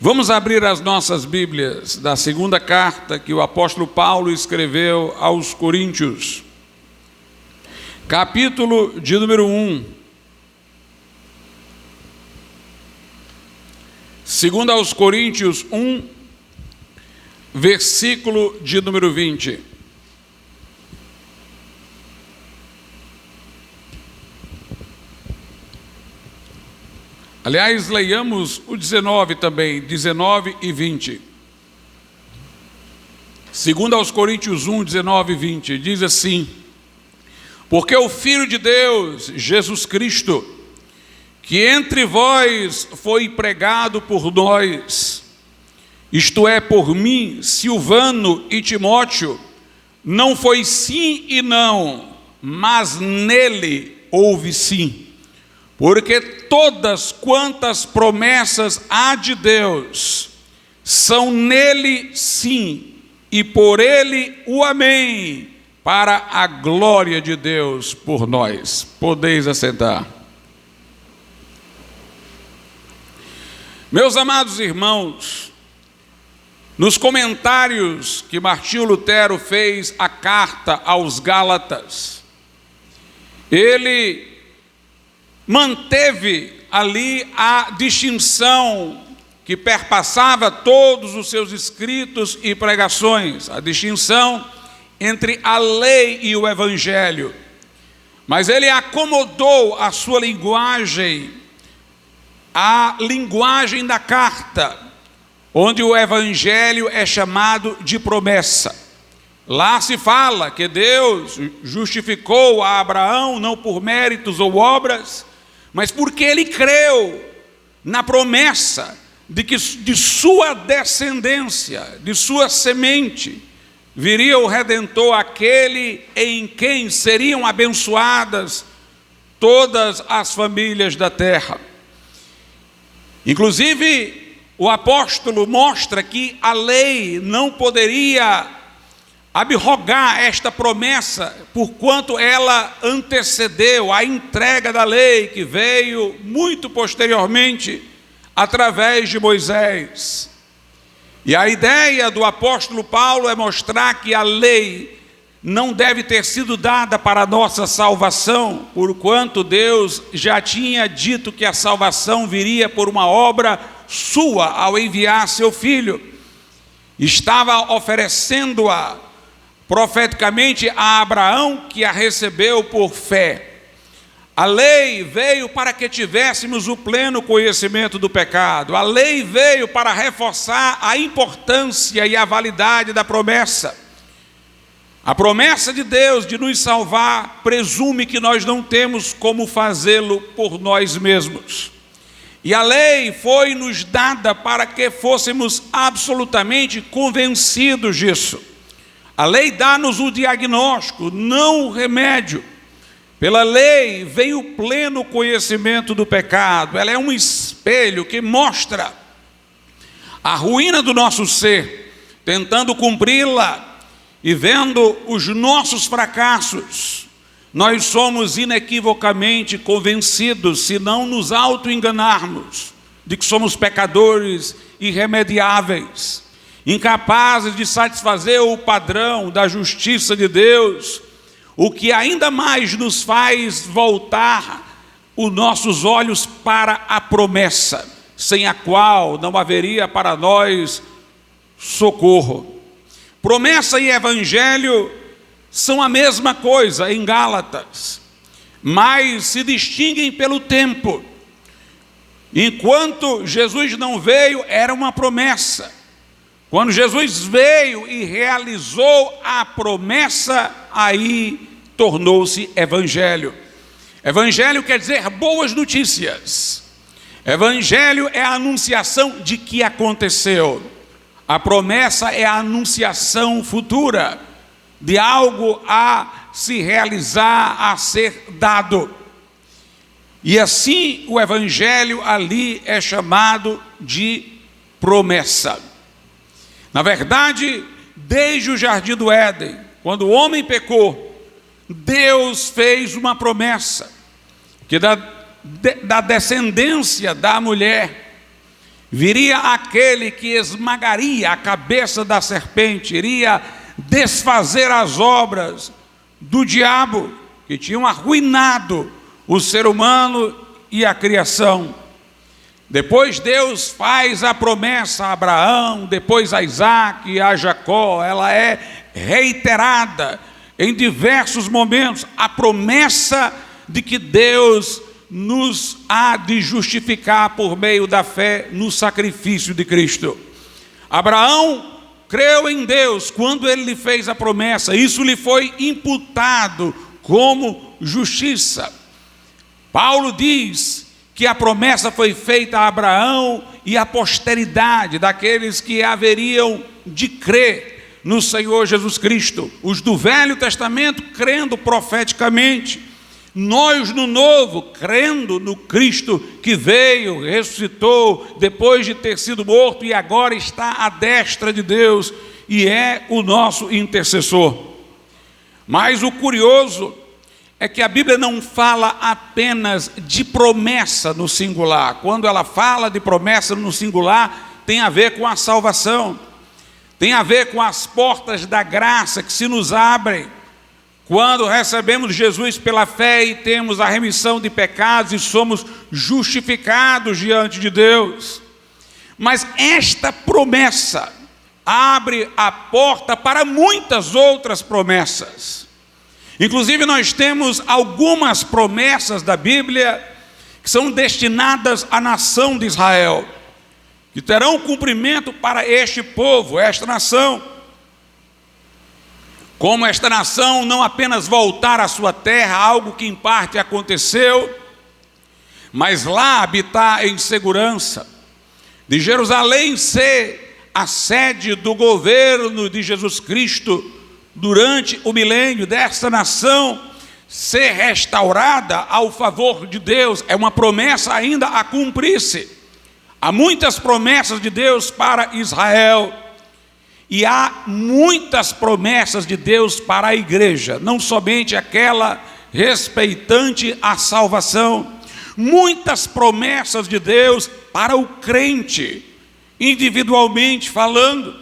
Vamos abrir as nossas Bíblias da segunda carta que o apóstolo Paulo escreveu aos Coríntios, capítulo de número 1. Segundo aos Coríntios 1, versículo de número 20. Aliás, leiamos o 19 também, 19 e 20. Segundo aos Coríntios 1, 19 e 20, diz assim: porque o Filho de Deus, Jesus Cristo, que entre vós foi pregado por nós, isto é, por mim, Silvano e Timóteo, não foi sim e não, mas nele houve sim. Porque todas quantas promessas há de Deus, são nele sim, e por ele o amém, para a glória de Deus por nós. Podeis assentar. Meus amados irmãos, nos comentários que Martinho Lutero fez à carta aos Gálatas, ele manteve ali a distinção que perpassava todos os seus escritos e pregações, a distinção entre a lei e o evangelho. Mas ele acomodou a sua linguagem à linguagem da carta, onde o evangelho é chamado de promessa. Lá se fala que Deus justificou a Abraão não por méritos ou obras, mas porque ele creu na promessa de que de sua descendência, de sua semente, viria o Redentor, aquele em quem seriam abençoadas todas as famílias da terra. Inclusive, o apóstolo mostra que a lei não poderia abrogar esta promessa, porquanto ela antecedeu a entrega da lei que veio muito posteriormente através de Moisés. E a ideia do apóstolo Paulo é mostrar que a lei não deve ter sido dada para a nossa salvação, porquanto Deus já tinha dito que a salvação viria por uma obra sua ao enviar seu Filho. Estava oferecendo-a profeticamente a Abraão, que a recebeu por fé. A lei veio para que tivéssemos o pleno conhecimento do pecado. A lei veio para reforçar a importância e a validade da promessa. A promessa de Deus de nos salvar presume que nós não temos como fazê-lo por nós mesmos. E a lei foi nos dada para que fôssemos absolutamente convencidos disso. A lei dá-nos o diagnóstico, não o remédio. Pela lei vem o pleno conhecimento do pecado. Ela é um espelho que mostra a ruína do nosso ser, tentando cumpri-la e vendo os nossos fracassos. Nós somos inequivocamente convencidos, se não nos auto-enganarmos, de que somos pecadores irremediáveis, incapazes de satisfazer o padrão da justiça de Deus, o que ainda mais nos faz voltar os nossos olhos para a promessa, sem a qual não haveria para nós socorro. Promessa e evangelho são a mesma coisa em Gálatas, mas se distinguem pelo tempo. Enquanto Jesus não veio, era uma promessa. Quando Jesus veio e realizou a promessa, aí tornou-se evangelho. Evangelho quer dizer boas notícias. Evangelho é a anunciação de que aconteceu. A promessa é a anunciação futura de algo a se realizar, a ser dado. E assim o evangelho ali é chamado de promessa. Na verdade, desde o jardim do Éden, quando o homem pecou, Deus fez uma promessa, que da descendência da mulher, viria aquele que esmagaria a cabeça da serpente, iria desfazer as obras do diabo, que tinham arruinado o ser humano e a criação. Depois Deus faz a promessa a Abraão, depois a Isaac e a Jacó. Ela é reiterada em diversos momentos, a promessa de que Deus nos há de justificar por meio da fé no sacrifício de Cristo. Abraão creu em Deus quando ele lhe fez a promessa, isso lhe foi imputado como justiça. Paulo diz que a promessa foi feita a Abraão e à posteridade daqueles que haveriam de crer no Senhor Jesus Cristo. Os do Velho Testamento crendo profeticamente, nós no Novo crendo no Cristo que veio, ressuscitou depois de ter sido morto e agora está à destra de Deus e é o nosso intercessor. Mas o curioso é que a Bíblia não fala apenas de promessa no singular. Quando ela fala de promessa no singular, tem a ver com a salvação, tem a ver com as portas da graça que se nos abrem quando recebemos Jesus pela fé e temos a remissão de pecados e somos justificados diante de Deus. Mas esta promessa abre a porta para muitas outras promessas. Inclusive nós temos algumas promessas da Bíblia que são destinadas à nação de Israel, que terão cumprimento para este povo, esta nação. Como esta nação não apenas voltar à sua terra, algo que em parte aconteceu, mas lá habitar em segurança, de Jerusalém ser a sede do governo de Jesus Cristo durante o milênio, desta nação ser restaurada ao favor de Deus, é uma promessa ainda a cumprir-se. Há muitas promessas de Deus para Israel, e há muitas promessas de Deus para a igreja, não somente aquela respeitante à salvação, muitas promessas de Deus para o crente, individualmente falando.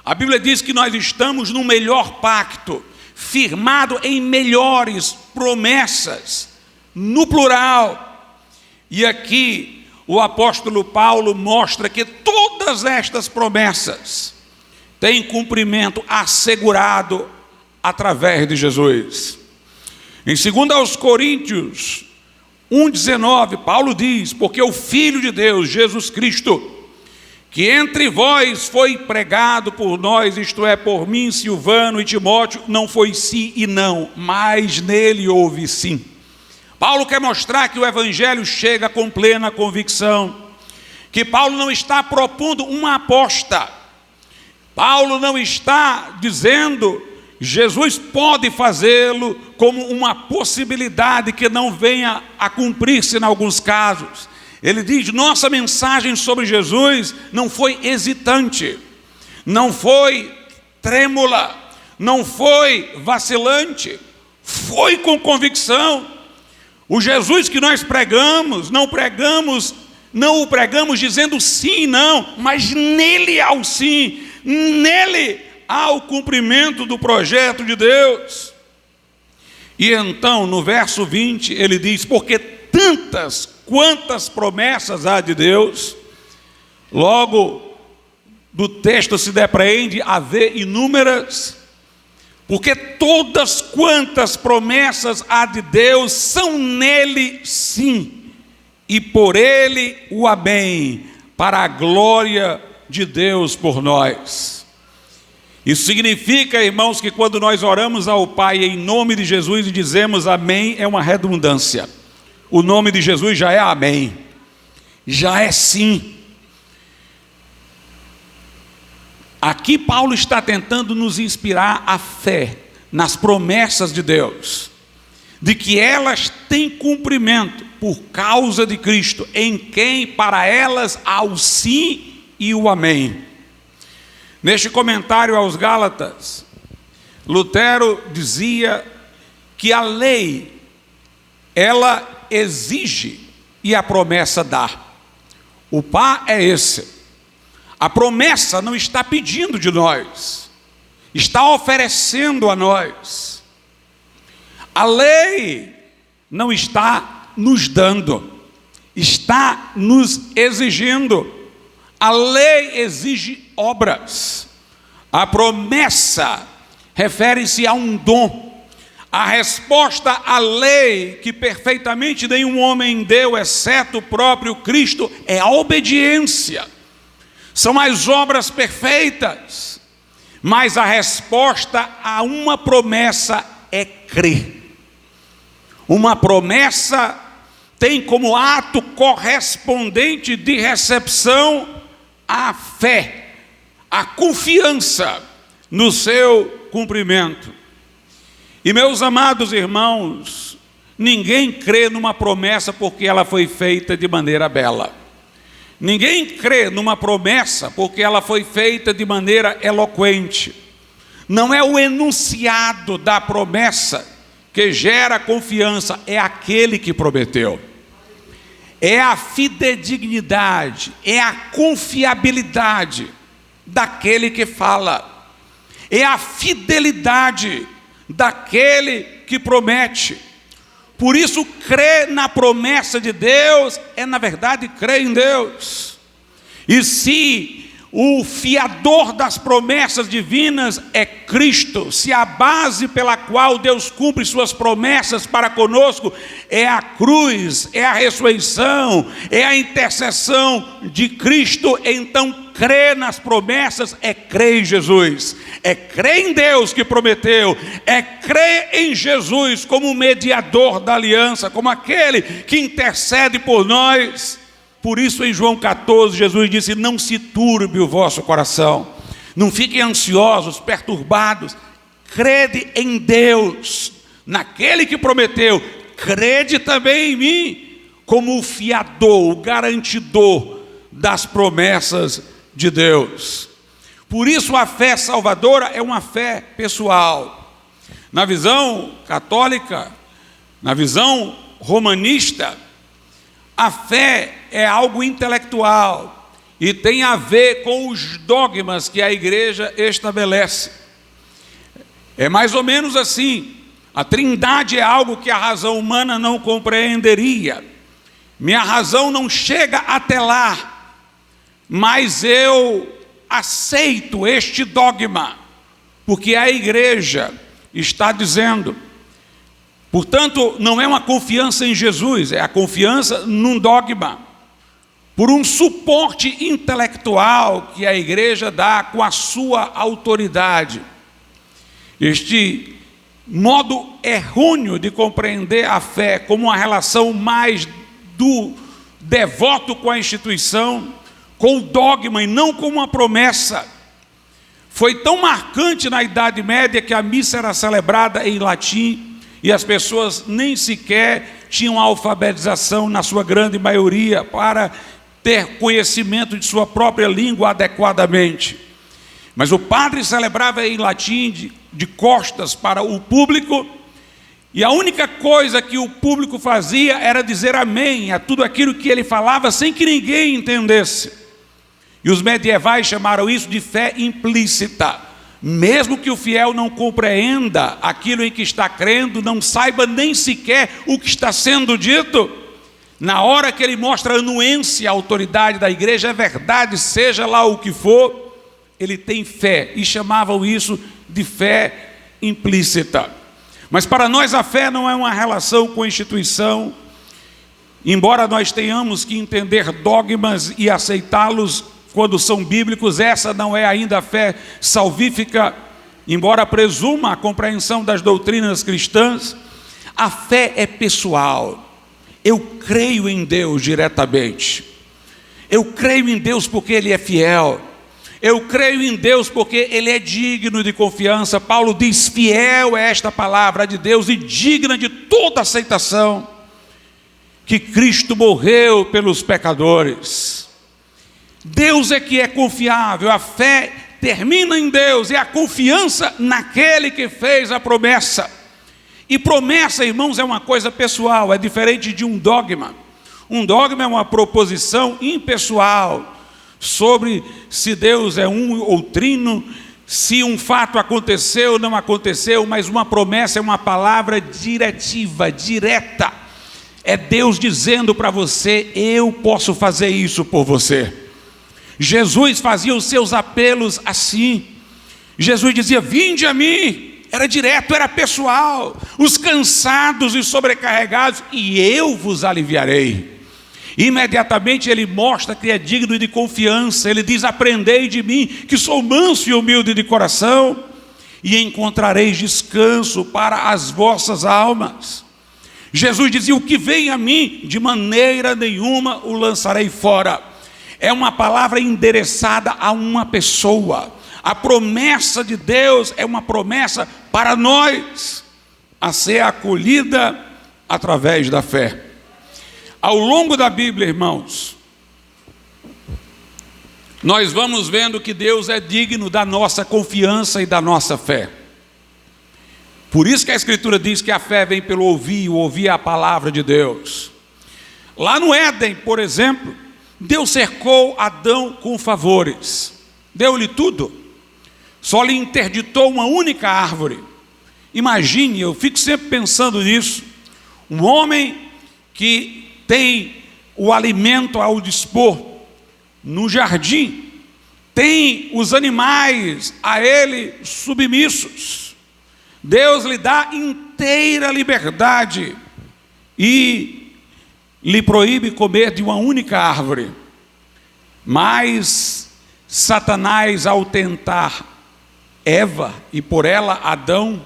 A Bíblia diz que nós estamos no melhor pacto, firmado em melhores promessas, no plural. E aqui o apóstolo Paulo mostra que todas estas promessas têm cumprimento assegurado através de Jesus. Em 2 Coríntios 1,19, Paulo diz: porque o Filho de Deus, Jesus Cristo, que entre vós foi pregado por nós, isto é, por mim, Silvano e Timóteo, não foi sim e não, mas nele houve sim. Paulo quer mostrar que o evangelho chega com plena convicção, que Paulo não está propondo uma aposta, Paulo não está dizendo Jesus pode fazê-lo como uma possibilidade que não venha a cumprir-se em alguns casos. Ele diz: nossa mensagem sobre Jesus não foi hesitante, não foi trêmula, não foi vacilante, foi com convicção. O Jesus que nós pregamos, não o pregamos dizendo sim e não, mas nele há o sim, nele há o cumprimento do projeto de Deus. E então no verso 20 ele diz: porque quantas promessas há de Deus, logo do texto se depreende haver inúmeras, porque todas quantas promessas há de Deus são nele sim, e por ele o amém, para a glória de Deus por nós. Isso significa, irmãos, que quando nós oramos ao Pai em nome de Jesus e dizemos amém, é uma redundância. O nome de Jesus já é amém, já é sim. Aqui Paulo está tentando nos inspirar a fé nas promessas de Deus, de que elas têm cumprimento por causa de Cristo, em quem para elas há o sim e o amém. Neste comentário aos Gálatas, Lutero dizia que a lei, ela exige e a promessa dá. O pá é esse: A promessa não está pedindo de nós, está oferecendo a nós. A lei não está nos dando, está nos exigindo. A lei exige obras. A promessa refere-se a um dom. A resposta à lei, que perfeitamente nenhum homem deu, exceto o próprio Cristo, é a obediência. São as obras perfeitas. Mas a resposta a uma promessa é crer. Uma promessa tem como ato correspondente de recepção a fé, a confiança no seu cumprimento. E meus amados irmãos, ninguém crê numa promessa porque ela foi feita de maneira bela. Ninguém crê numa promessa porque ela foi feita de maneira eloquente. Não é o enunciado da promessa que gera confiança, é aquele que prometeu. É a fidedignidade, é a confiabilidade daquele que fala. É a fidelidade daquele que promete. Por isso, crer na promessa de Deus é, na verdade, crer em Deus. E se o fiador das promessas divinas é Cristo, se a base pela qual Deus cumpre suas promessas para conosco é a cruz, é a ressurreição, é a intercessão de Cristo, então crer nas promessas é crer em Jesus, é crer em Deus que prometeu, é crer em Jesus como mediador da aliança, como aquele que intercede por nós. Por isso, em João 14, Jesus disse: não se turbe o vosso coração, não fiquem ansiosos, perturbados, crede em Deus, naquele que prometeu, crede também em mim, como o fiador, o garantidor das promessas de Deus. Por isso, a fé salvadora é uma fé pessoal. Na visão católica, na visão romanista, a fé é algo intelectual e tem a ver com os dogmas que a igreja estabelece. É mais ou menos assim: a Trindade é algo que a razão humana não compreenderia. Minha razão não chega até lá, mas eu aceito este dogma, porque a igreja está dizendo. Portanto, não é uma confiança em Jesus, é a confiança num dogma, por um suporte intelectual que a igreja dá com a sua autoridade. Este modo errôneo de compreender a fé como uma relação mais do devoto com a instituição, com o dogma e não com uma promessa, foi tão marcante na Idade Média que a missa era celebrada em latim, e as pessoas nem sequer tinham alfabetização, na sua grande maioria, para ter conhecimento de sua própria língua adequadamente. Mas o padre celebrava em latim, de costas para o público, e a única coisa que o público fazia era dizer amém a tudo aquilo que ele falava, sem que ninguém entendesse. E os medievais chamaram isso de fé implícita. Mesmo que o fiel não compreenda aquilo em que está crendo, não saiba nem sequer o que está sendo dito, na hora que ele mostra a anuência à autoridade da igreja, é verdade, seja lá o que for, ele tem fé, e chamavam isso de fé implícita. Mas para nós a fé não é uma relação com a instituição, embora nós tenhamos que entender dogmas e aceitá-los quando são bíblicos, essa não é ainda a fé salvífica, embora presuma a compreensão das doutrinas cristãs. A fé é pessoal. Eu creio em Deus diretamente. Eu creio em Deus porque Ele é fiel. Eu creio em Deus porque Ele é digno de confiança. Paulo diz: fiel é esta palavra de Deus e digna de toda aceitação, que Cristo morreu pelos pecadores. Deus é que é confiável, a fé termina em Deus, é a confiança naquele que fez a promessa. E promessa, irmãos, é uma coisa pessoal, é diferente de um dogma. Um dogma é uma proposição impessoal, sobre se Deus é um ou trino, se um fato aconteceu ou não aconteceu, mas uma promessa é uma palavra diretiva, direta. É Deus dizendo para você: eu posso fazer isso por você. Jesus fazia os seus apelos assim. Jesus dizia: vinde a mim. Era direto, era pessoal. Os cansados e sobrecarregados, e eu vos aliviarei. Imediatamente ele mostra que é digno de confiança. Ele diz: aprendei de mim, que sou manso e humilde de coração, e encontrareis descanso para as vossas almas. Jesus dizia: o que vem a mim, de maneira nenhuma o lançarei fora. É uma palavra endereçada a uma pessoa. A promessa de Deus é uma promessa para nós, a ser acolhida através da fé. Ao longo da Bíblia, irmãos, nós vamos vendo que Deus é digno da nossa confiança e da nossa fé. Por isso que a Escritura diz que a fé vem pelo ouvir, o ouvir a palavra de Deus. Lá no Éden, por exemplo, Deus cercou Adão com favores, deu-lhe tudo, só lhe interditou uma única árvore. Imagine, eu fico sempre pensando nisso, um homem que tem o alimento ao dispor no jardim, tem os animais a ele submissos, Deus lhe dá inteira liberdade e lhe proíbe comer de uma única árvore. Mas Satanás, ao tentar Eva e por ela Adão,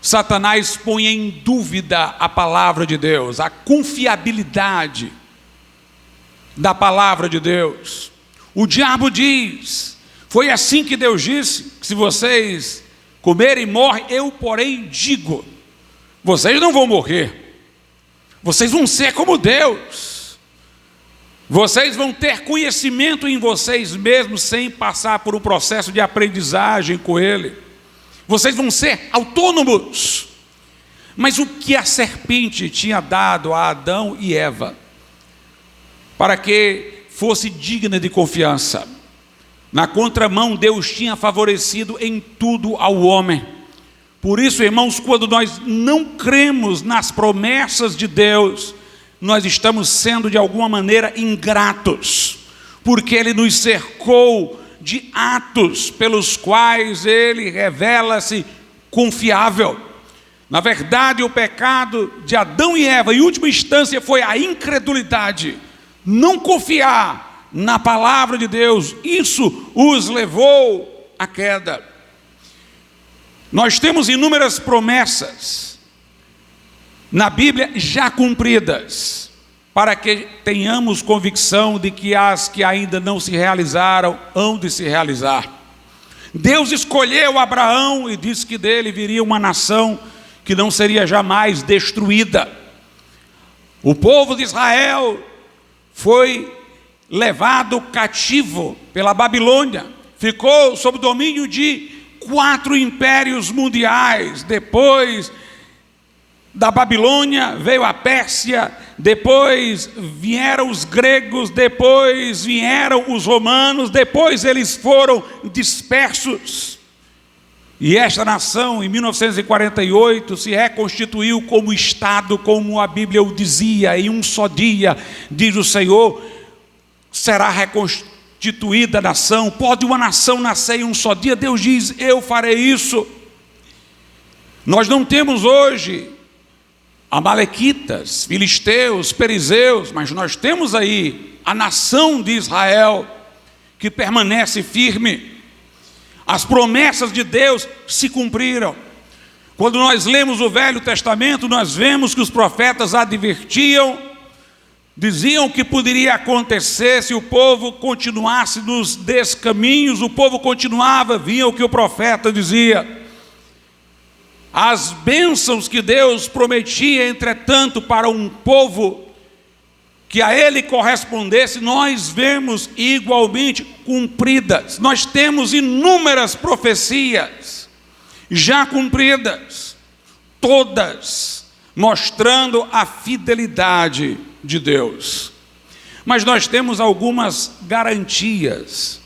Satanás põe em dúvida a palavra de Deus, a confiabilidade da palavra de Deus. O diabo diz: foi assim que Deus disse, que se vocês comerem, morrem. Eu, porém, digo: vocês não vão morrer, vocês vão ser como Deus, vocês vão ter conhecimento em vocês mesmos, sem passar por um processo de aprendizagem com Ele. Vocês vão ser autônomos. Mas o que a serpente tinha dado a Adão e Eva, para que fosse digna de confiança? Na contramão, Deus tinha favorecido em tudo ao homem. Por isso, irmãos, quando nós não cremos nas promessas de Deus, nós estamos sendo de alguma maneira ingratos, porque Ele nos cercou de atos pelos quais Ele revela-se confiável. Na verdade, o pecado de Adão e Eva, em última instância, foi a incredulidade, não confiar na palavra de Deus. Isso os levou à queda. Nós temos inúmeras promessas na Bíblia já cumpridas, para que tenhamos convicção de que as que ainda não se realizaram hão de se realizar. Deus escolheu Abraão e disse que dele viria uma nação que não seria jamais destruída. O povo de Israel foi levado cativo pela Babilônia, ficou sob o domínio de 4 impérios mundiais. Depois da Babilônia veio a Pérsia, depois vieram os gregos, depois vieram os romanos, depois eles foram dispersos. E esta nação, em 1948, se reconstituiu como Estado, como a Bíblia o dizia: em um só dia, diz o Senhor, será reconstituída a nação. Pode uma nação nascer em um só dia? Deus diz: eu farei isso. Nós não temos hoje amalequitas, filisteus, perizeus, mas nós temos aí a nação de Israel, que permanece firme. As promessas de Deus se cumpriram. Quando nós lemos o Velho Testamento, nós vemos que os profetas advertiam, diziam que poderia acontecer se o povo continuasse nos descaminhos. O povo continuava, vinha o que o profeta dizia. As bênçãos que Deus prometia, entretanto, para um povo que a ele correspondesse, nós vemos igualmente cumpridas. Nós temos inúmeras profecias já cumpridas, todas mostrando a fidelidade de Deus. Mas nós temos algumas garantias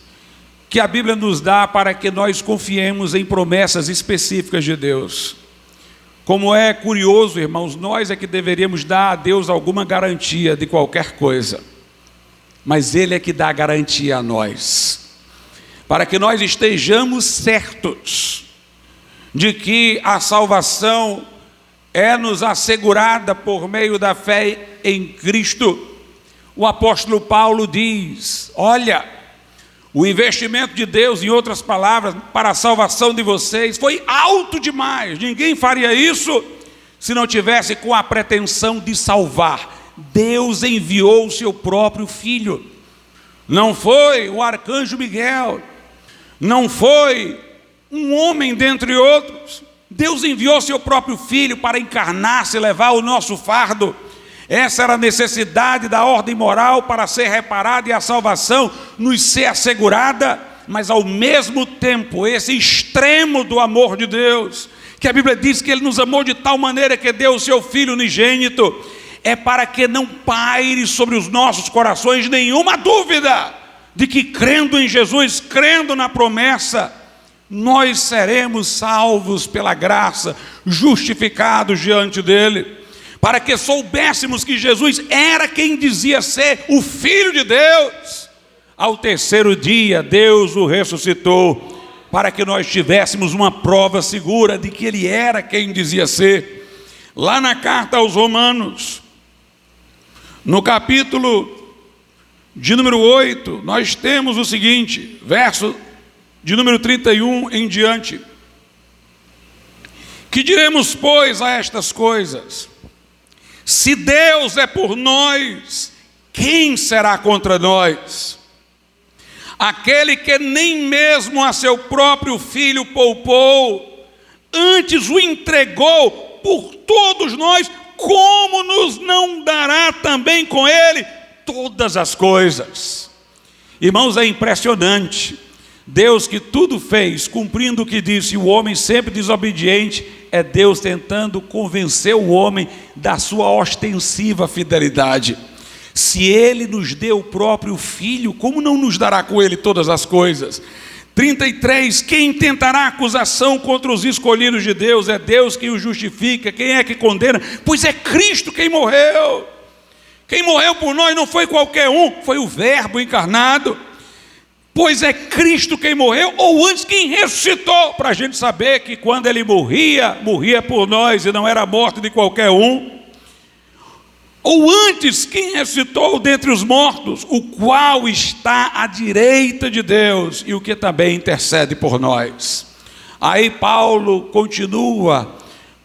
que a Bíblia nos dá para que nós confiemos em promessas específicas de Deus. Como é curioso, irmãos, nós é que deveríamos dar a Deus alguma garantia de qualquer coisa, mas Ele é que dá a garantia a nós, para que nós estejamos certos de que a salvação é-nos assegurada por meio da fé em Cristo. O apóstolo Paulo diz: olha, o investimento de Deus, em outras palavras, para a salvação de vocês foi alto demais. Ninguém faria isso se não tivesse com a pretensão de salvar. Deus enviou o seu próprio Filho. Não foi o arcanjo Miguel, não foi um homem dentre outros. Deus enviou seu próprio Filho para encarnar-se e levar o nosso fardo. Essa era a necessidade da ordem moral para ser reparada e a salvação nos ser assegurada. Mas ao mesmo tempo, esse extremo do amor de Deus, que a Bíblia diz que Ele nos amou de tal maneira que deu o seu Filho unigênito, é para que não paire sobre os nossos corações nenhuma dúvida de que, crendo em Jesus, crendo na promessa, nós seremos salvos pela graça, justificados diante dEle. Para que soubéssemos que Jesus era quem dizia ser o Filho de Deus. Ao terceiro dia, Deus o ressuscitou, para que nós tivéssemos uma prova segura de que Ele era quem dizia ser. Lá na carta aos Romanos, no capítulo de número 8, nós temos o seguinte, verso de número 31 em diante: que diremos, pois, a estas coisas? Se Deus é por nós, quem será contra nós? Aquele que nem mesmo a seu próprio Filho poupou, antes o entregou por todos nós, como nos não dará também com Ele todas as coisas? Irmãos, é impressionante. Deus que tudo fez, cumprindo o que disse, o homem sempre desobediente, é Deus tentando convencer o homem da sua ostensiva fidelidade. Se Ele nos deu o próprio Filho, como não nos dará com Ele todas as coisas? 33, quem tentará acusação contra os escolhidos de Deus? É Deus quem os justifica. Quem é que condena? Pois é Cristo quem morreu. Quem morreu por nós não foi qualquer um, foi o Verbo encarnado. Pois é Cristo quem morreu, ou antes quem ressuscitou, para a gente saber que quando Ele morria, morria por nós e não era a morte de qualquer um. Ou antes quem ressuscitou dentre os mortos, o qual está à direita de Deus e o que também intercede por nós. Aí Paulo continua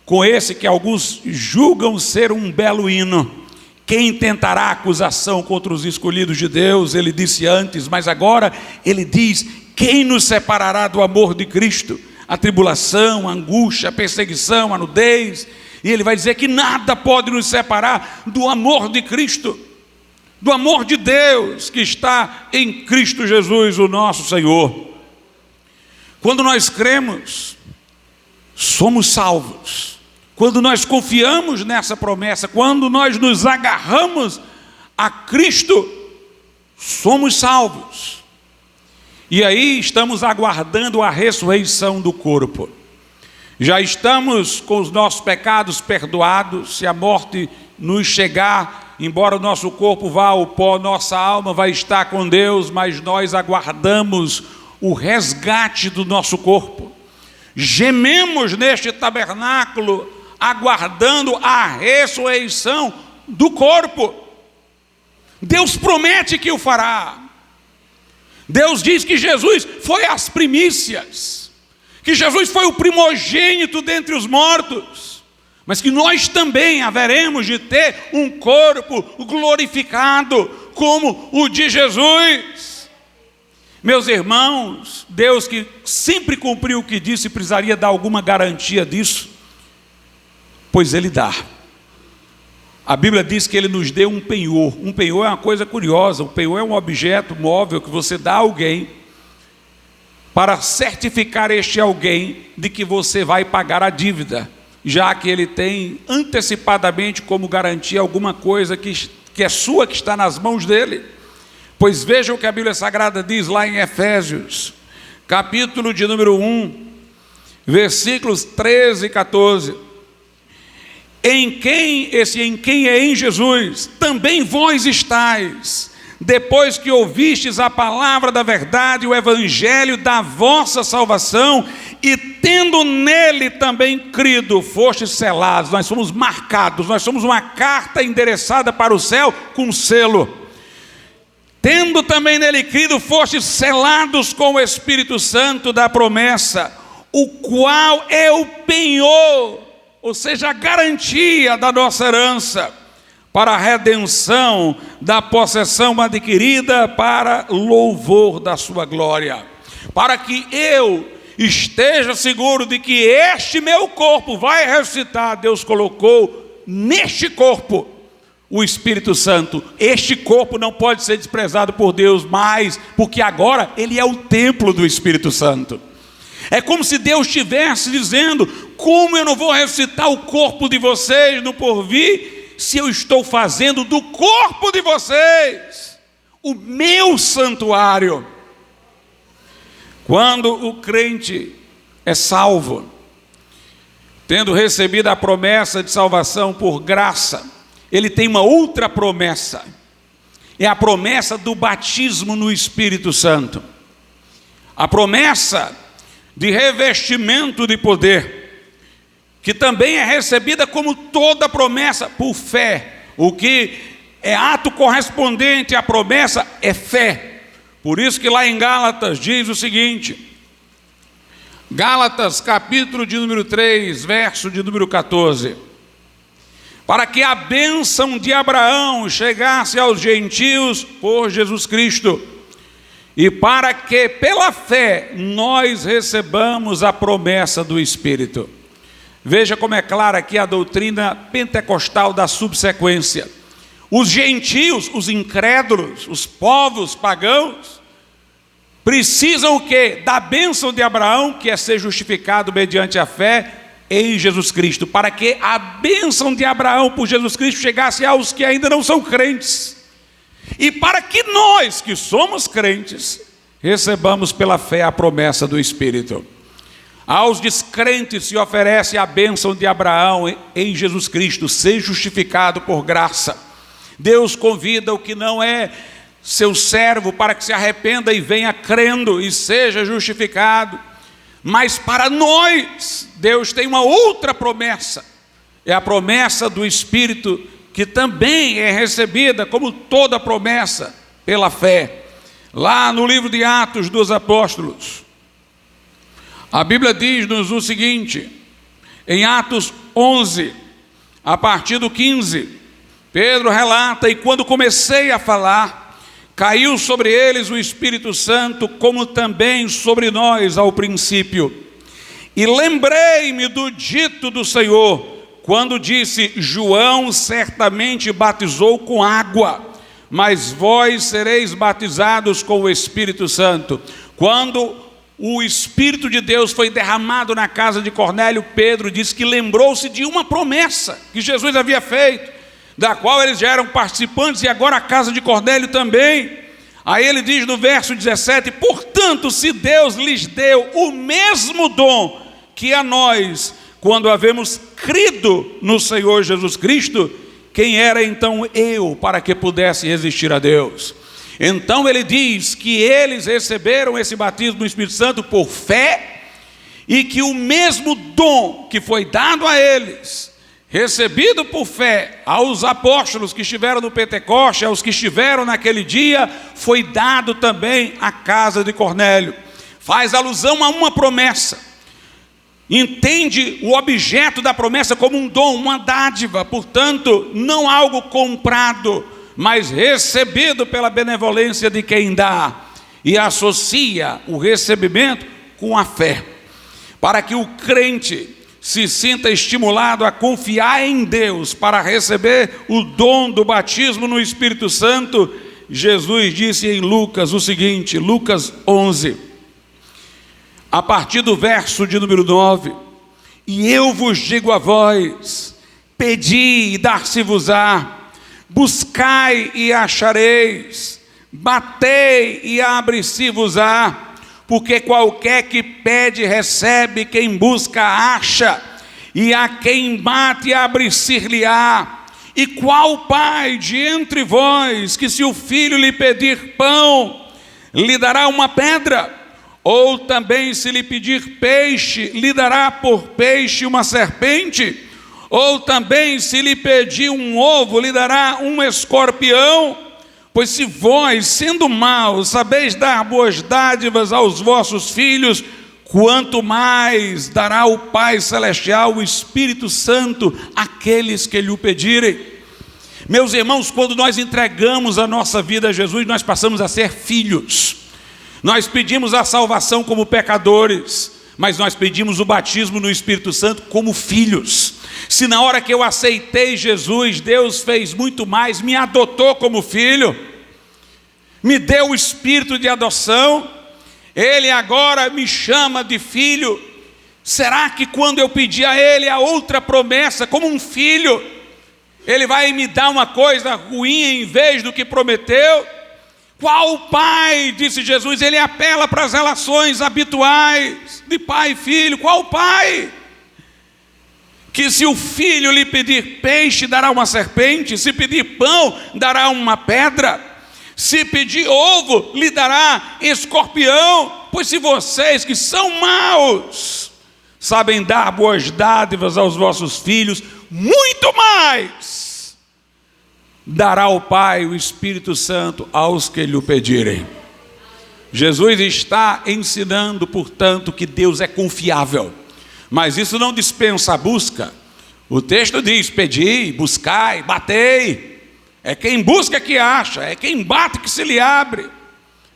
com esse que alguns julgam ser um belo hino. Quem tentará acusação contra os escolhidos de Deus? Ele disse antes, mas agora ele diz: quem nos separará do amor de Cristo? A tribulação, a angústia, a perseguição, a nudez. E ele vai dizer que nada pode nos separar do amor de Cristo, do amor de Deus que está em Cristo Jesus, o nosso Senhor. Quando nós cremos, somos salvos. Quando nós confiamos nessa promessa, quando nós nos agarramos a Cristo, somos salvos. E aí estamos aguardando a ressurreição do corpo. Já estamos com os nossos pecados perdoados. Se a morte nos chegar, embora o nosso corpo vá ao pó, nossa alma vai estar com Deus, mas nós aguardamos o resgate do nosso corpo. Gememos neste tabernáculo, aguardando a ressurreição do corpo. Deus promete que o fará. Deus diz que Jesus foi as primícias, que Jesus foi o primogênito dentre os mortos, mas que nós também haveremos de ter um corpo glorificado como o de Jesus. Meus irmãos, Deus que sempre cumpriu o que disse, precisaria dar alguma garantia disso? Pois Ele dá. A Bíblia diz que Ele nos deu um penhor. Um penhor é uma coisa curiosa. Um penhor é um objeto móvel que você dá a alguém para certificar este alguém de que você vai pagar a dívida, já que ele tem antecipadamente como garantia alguma coisa que que é sua, que está nas mãos dele. Pois vejam o que a Bíblia Sagrada diz lá em Efésios, capítulo de número 1, versículos 13 e 14. Em quem é em Jesus, também vós estáis, depois que ouvistes a palavra da verdade, o evangelho da vossa salvação, e tendo nele também crido, fostes selados. Nós somos marcados, nós somos uma carta endereçada para o céu com selo. Tendo também nele crido, fostes selados com o Espírito Santo da promessa, o qual é o penhor, ou seja, a garantia da nossa herança, para a redenção da possessão adquirida para louvor da sua glória. Para que eu esteja seguro de que este meu corpo vai ressuscitar, Deus colocou neste corpo o Espírito Santo. Este corpo não pode ser desprezado por Deus mais, porque agora ele é o templo do Espírito Santo. É como se Deus estivesse dizendo: como eu não vou ressuscitar o corpo de vocês no porvir, se eu estou fazendo do corpo de vocês o meu santuário. Quando o crente é salvo, tendo recebido a promessa de salvação por graça, ele tem uma outra promessa, é a promessa do batismo no Espírito Santo, a promessa de revestimento de poder, que também é recebida como toda promessa por fé. O que é ato correspondente à promessa é fé. Por isso que lá em Gálatas diz o seguinte, Gálatas capítulo de número 3, verso de número 14: para que a bênção de Abraão chegasse aos gentios por Jesus Cristo, e para que pela fé nós recebamos a promessa do Espírito. Veja como é clara aqui a doutrina pentecostal da subsequência. Os gentios, os incrédulos, os povos pagãos, precisam o quê? Da bênção de Abraão, que é ser justificado mediante a fé em Jesus Cristo, para que a bênção de Abraão por Jesus Cristo chegasse aos que ainda não são crentes, e para que nós, que somos crentes, recebamos pela fé a promessa do Espírito. Aos descrentes se oferece a bênção de Abraão em Jesus Cristo, ser justificado por graça. Deus convida o que não é seu servo para que se arrependa e venha crendo e seja justificado. Mas para nós, Deus tem uma outra promessa, é a promessa do Espírito, que também é recebida como toda promessa pela fé. Lá no livro de Atos dos Apóstolos, a Bíblia diz-nos o seguinte, em Atos 11, a partir do 15, Pedro relata: e quando comecei a falar, caiu sobre eles o Espírito Santo, como também sobre nós ao princípio. E lembrei-me do dito do Senhor, quando disse: João certamente batizou com água, mas vós sereis batizados com o Espírito Santo. Quando o Espírito de Deus foi derramado na casa de Cornélio, Pedro disse que lembrou-se de uma promessa que Jesus havia feito, da qual eles já eram participantes, e agora a casa de Cornélio também. Aí ele diz no verso 17: portanto, se Deus lhes deu o mesmo dom que a nós, quando havemos crido no Senhor Jesus Cristo, quem era então eu para que pudesse resistir a Deus? Então ele diz que eles receberam esse batismo do Espírito Santo por fé, e que o mesmo dom que foi dado a eles, recebido por fé aos apóstolos que estiveram no Pentecoste, aos que estiveram naquele dia, foi dado também à casa de Cornélio. Faz alusão a uma promessa, entende o objeto da promessa como um dom, uma dádiva, portanto, não algo comprado, mas recebido pela benevolência de quem dá, e associa o recebimento com a fé, para que o crente se sinta estimulado a confiar em Deus para receber o dom do batismo no Espírito Santo. Jesus disse em Lucas o seguinte, Lucas 11, a partir do verso de número 9: e eu vos digo a vós, pedi e dar-se-vos-á, buscai e achareis, batei e abre-se-vos-á, porque qualquer que pede recebe, quem busca acha, e a quem bate abre-se-lhe-á. E qual pai de entre vós, que se o filho lhe pedir pão, lhe dará uma pedra? Ou também se lhe pedir peixe, lhe dará por peixe uma serpente? Ou também se lhe pedir um ovo, lhe dará um escorpião? Pois se vós, sendo maus, sabeis dar boas dádivas aos vossos filhos, quanto mais dará o Pai Celestial, o Espírito Santo, àqueles que lhe o pedirem. Meus irmãos, quando nós entregamos a nossa vida a Jesus, nós passamos a ser filhos. Nós pedimos a salvação como pecadores, mas nós pedimos o batismo no Espírito Santo como filhos. Se na hora que eu aceitei Jesus, Deus fez muito mais, me adotou como filho, me deu o espírito de adoção, Ele agora me chama de filho. Será que quando eu pedir a Ele a outra promessa, como um filho, Ele vai me dar uma coisa ruim em vez do que prometeu? Qual pai, disse Jesus, Ele apela para as relações habituais de pai e filho. Qual pai? Que se o filho lhe pedir peixe, dará uma serpente, se pedir pão, dará uma pedra, se pedir ovo, lhe dará escorpião. Pois se vocês que são maus, sabem dar boas dádivas aos vossos filhos, muito mais dará o Pai, o Espírito Santo, aos que lhe o pedirem. Jesus está ensinando, portanto, que Deus é confiável. Mas isso não dispensa a busca. O texto diz: pedi, buscai, batei. É quem busca que acha, é quem bate que se lhe abre,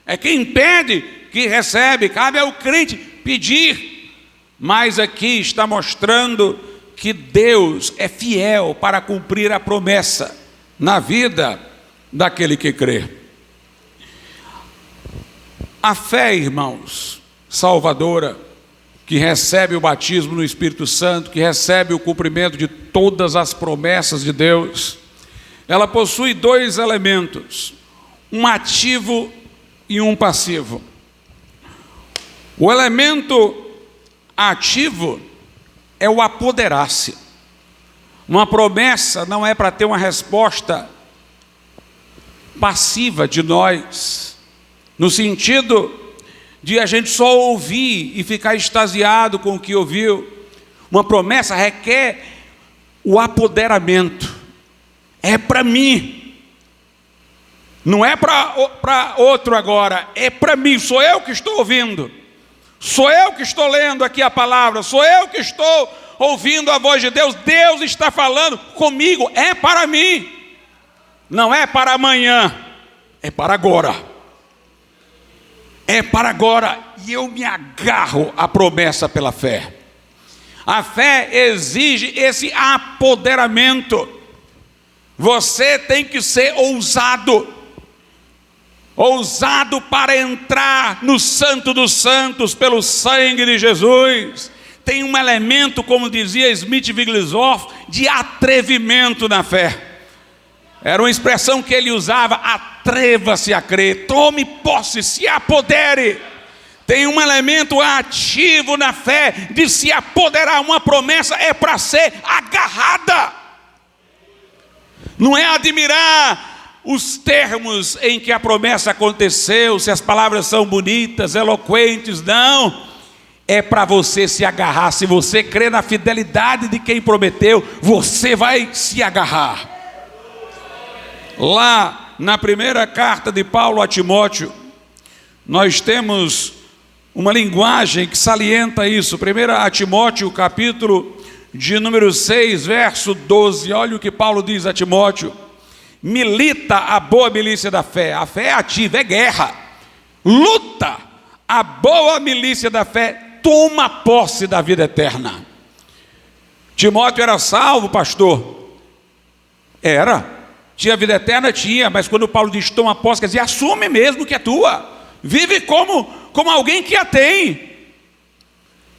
é quem pede que recebe. Cabe ao crente pedir. Mas aqui está mostrando que Deus é fiel para cumprir a promessa na vida daquele que crê. A fé, irmãos, salvadora, que recebe o batismo no Espírito Santo, que recebe o cumprimento de todas as promessas de Deus, ela possui dois elementos, um ativo e um passivo. O elemento ativo é o apoderar-se. Uma promessa não é para ter uma resposta passiva de nós, no sentido de a gente só ouvir e ficar extasiado com o que ouviu. Uma promessa requer o apoderamento. É para mim, não é para outro agora, é para mim. Sou eu que estou ouvindo, sou eu que estou lendo aqui a palavra, sou eu que estou ouvindo a voz de Deus. Deus está falando comigo, é para mim, não é para amanhã, é para agora. É para agora, e eu me agarro à promessa pela fé. A fé exige esse apoderamento. Você tem que ser ousado. Ousado para entrar no Santo dos Santos pelo sangue de Jesus. Tem um elemento, como dizia Smith Wigglesworth, de atrevimento na fé. Era uma expressão que ele usava: atreva-se a crer, tome posse, se apodere. Tem um elemento ativo na fé, de se apoderar. Uma promessa é para ser agarrada. Não é admirar os termos em que a promessa aconteceu, se as palavras são bonitas, eloquentes, não. É para você se agarrar. Se você crê na fidelidade de quem prometeu, você vai se agarrar. Lá na primeira carta de Paulo a Timóteo, nós temos uma linguagem que salienta isso. 1 Timóteo, capítulo de número 6, verso 12. Olha o que Paulo diz a Timóteo: milita a boa milícia da fé. A fé é ativa, é guerra. Luta a boa milícia da fé, toma posse da vida eterna. Timóteo era salvo, pastor? Era. Tinha vida eterna? Tinha, mas quando Paulo diz toma posse, quer dizer, assume mesmo que é tua. Vive como alguém que a tem.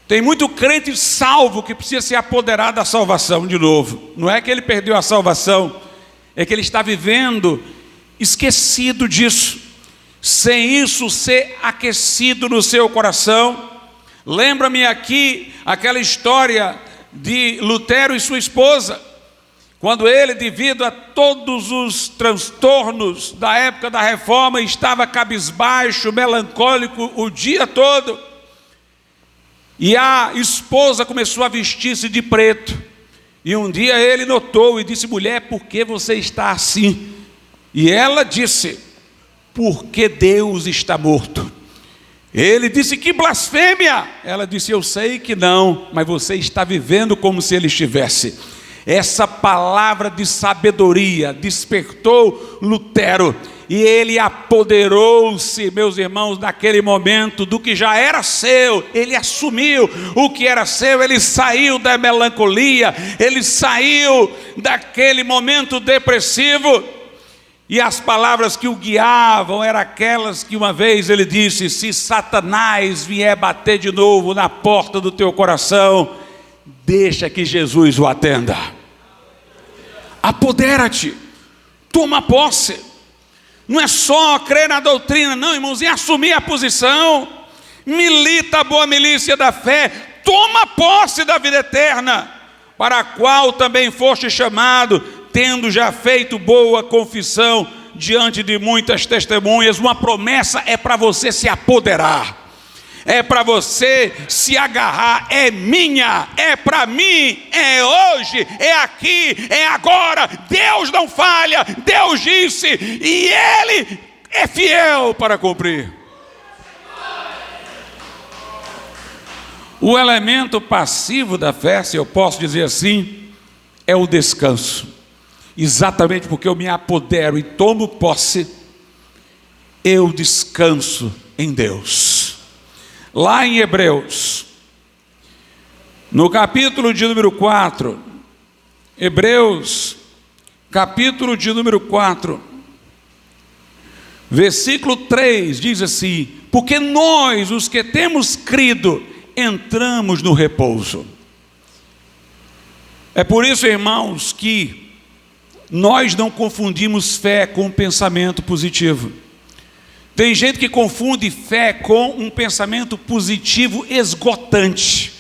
Tem muito crente salvo que precisa se apoderar da salvação de novo. Não é que ele perdeu a salvação, é que ele está vivendo esquecido disso, sem isso ser aquecido no seu coração. Lembra-me aqui aquela história de Lutero e sua esposa, quando ele, devido a todos os transtornos da época da Reforma, estava cabisbaixo, melancólico o dia todo, e a esposa começou a vestir-se de preto, e um dia ele notou e disse: mulher, por que você está assim? E ela disse: porque Deus está morto. Ele disse: que blasfêmia! Ela disse: eu sei que não, mas você está vivendo como se ele estivesse. Essa palavra de sabedoria despertou Lutero, e ele apoderou-se, meus irmãos, naquele momento do que já era seu. Ele assumiu o que era seu, ele saiu da melancolia, ele saiu daquele momento depressivo. E as palavras que o guiavam eram aquelas que uma vez ele disse: se Satanás vier bater de novo na porta do teu coração, deixa que Jesus o atenda. Apodera-te, toma posse. Não é só crer na doutrina, não, irmãos, e assumir a posição. Milita a boa milícia da fé, toma posse da vida eterna, para a qual também foste chamado, tendo já feito boa confissão diante de muitas testemunhas. Uma promessa é para você se apoderar, é para você se agarrar. É minha, é para mim, é hoje, é aqui, é agora. Deus não falha, Deus disse, e Ele é fiel para cumprir. O elemento passivo da fé, se eu posso dizer assim, é o descanso. Exatamente porque eu me apodero e tomo posse, eu descanso em Deus. Lá em Hebreus, no capítulo de número 4, Hebreus, capítulo de número 4, versículo 3, diz assim: porque nós, os que temos crido, entramos no repouso. É por isso, irmãos, que nós não confundimos fé com pensamento positivo. Tem gente que confunde fé com um pensamento positivo esgotante.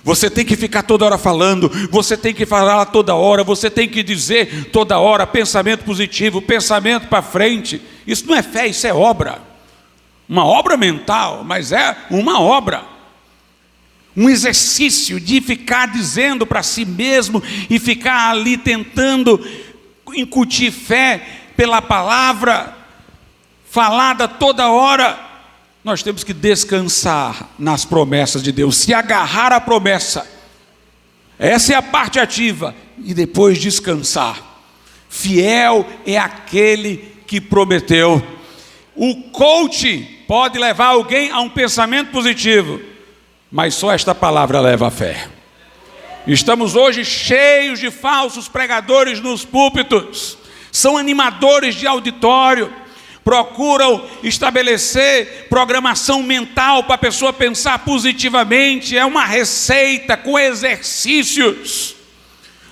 Você tem que ficar toda hora falando, você tem que falar toda hora, você tem que dizer toda hora pensamento positivo, pensamento para frente. Isso não é fé, isso é obra. Uma obra mental, mas é uma obra. Um exercício de ficar dizendo para si mesmo e ficar ali tentando incutir fé pela palavra falada toda hora. Nós temos que descansar nas promessas de Deus, se agarrar à promessa. Essa é a parte ativa, e depois descansar. Fiel é aquele que prometeu. O coach pode levar alguém a um pensamento positivo, mas só esta palavra leva a fé. Estamos hoje cheios de falsos pregadores nos púlpitos, são animadores de auditório, procuram estabelecer programação mental para a pessoa pensar positivamente. É uma receita com exercícios.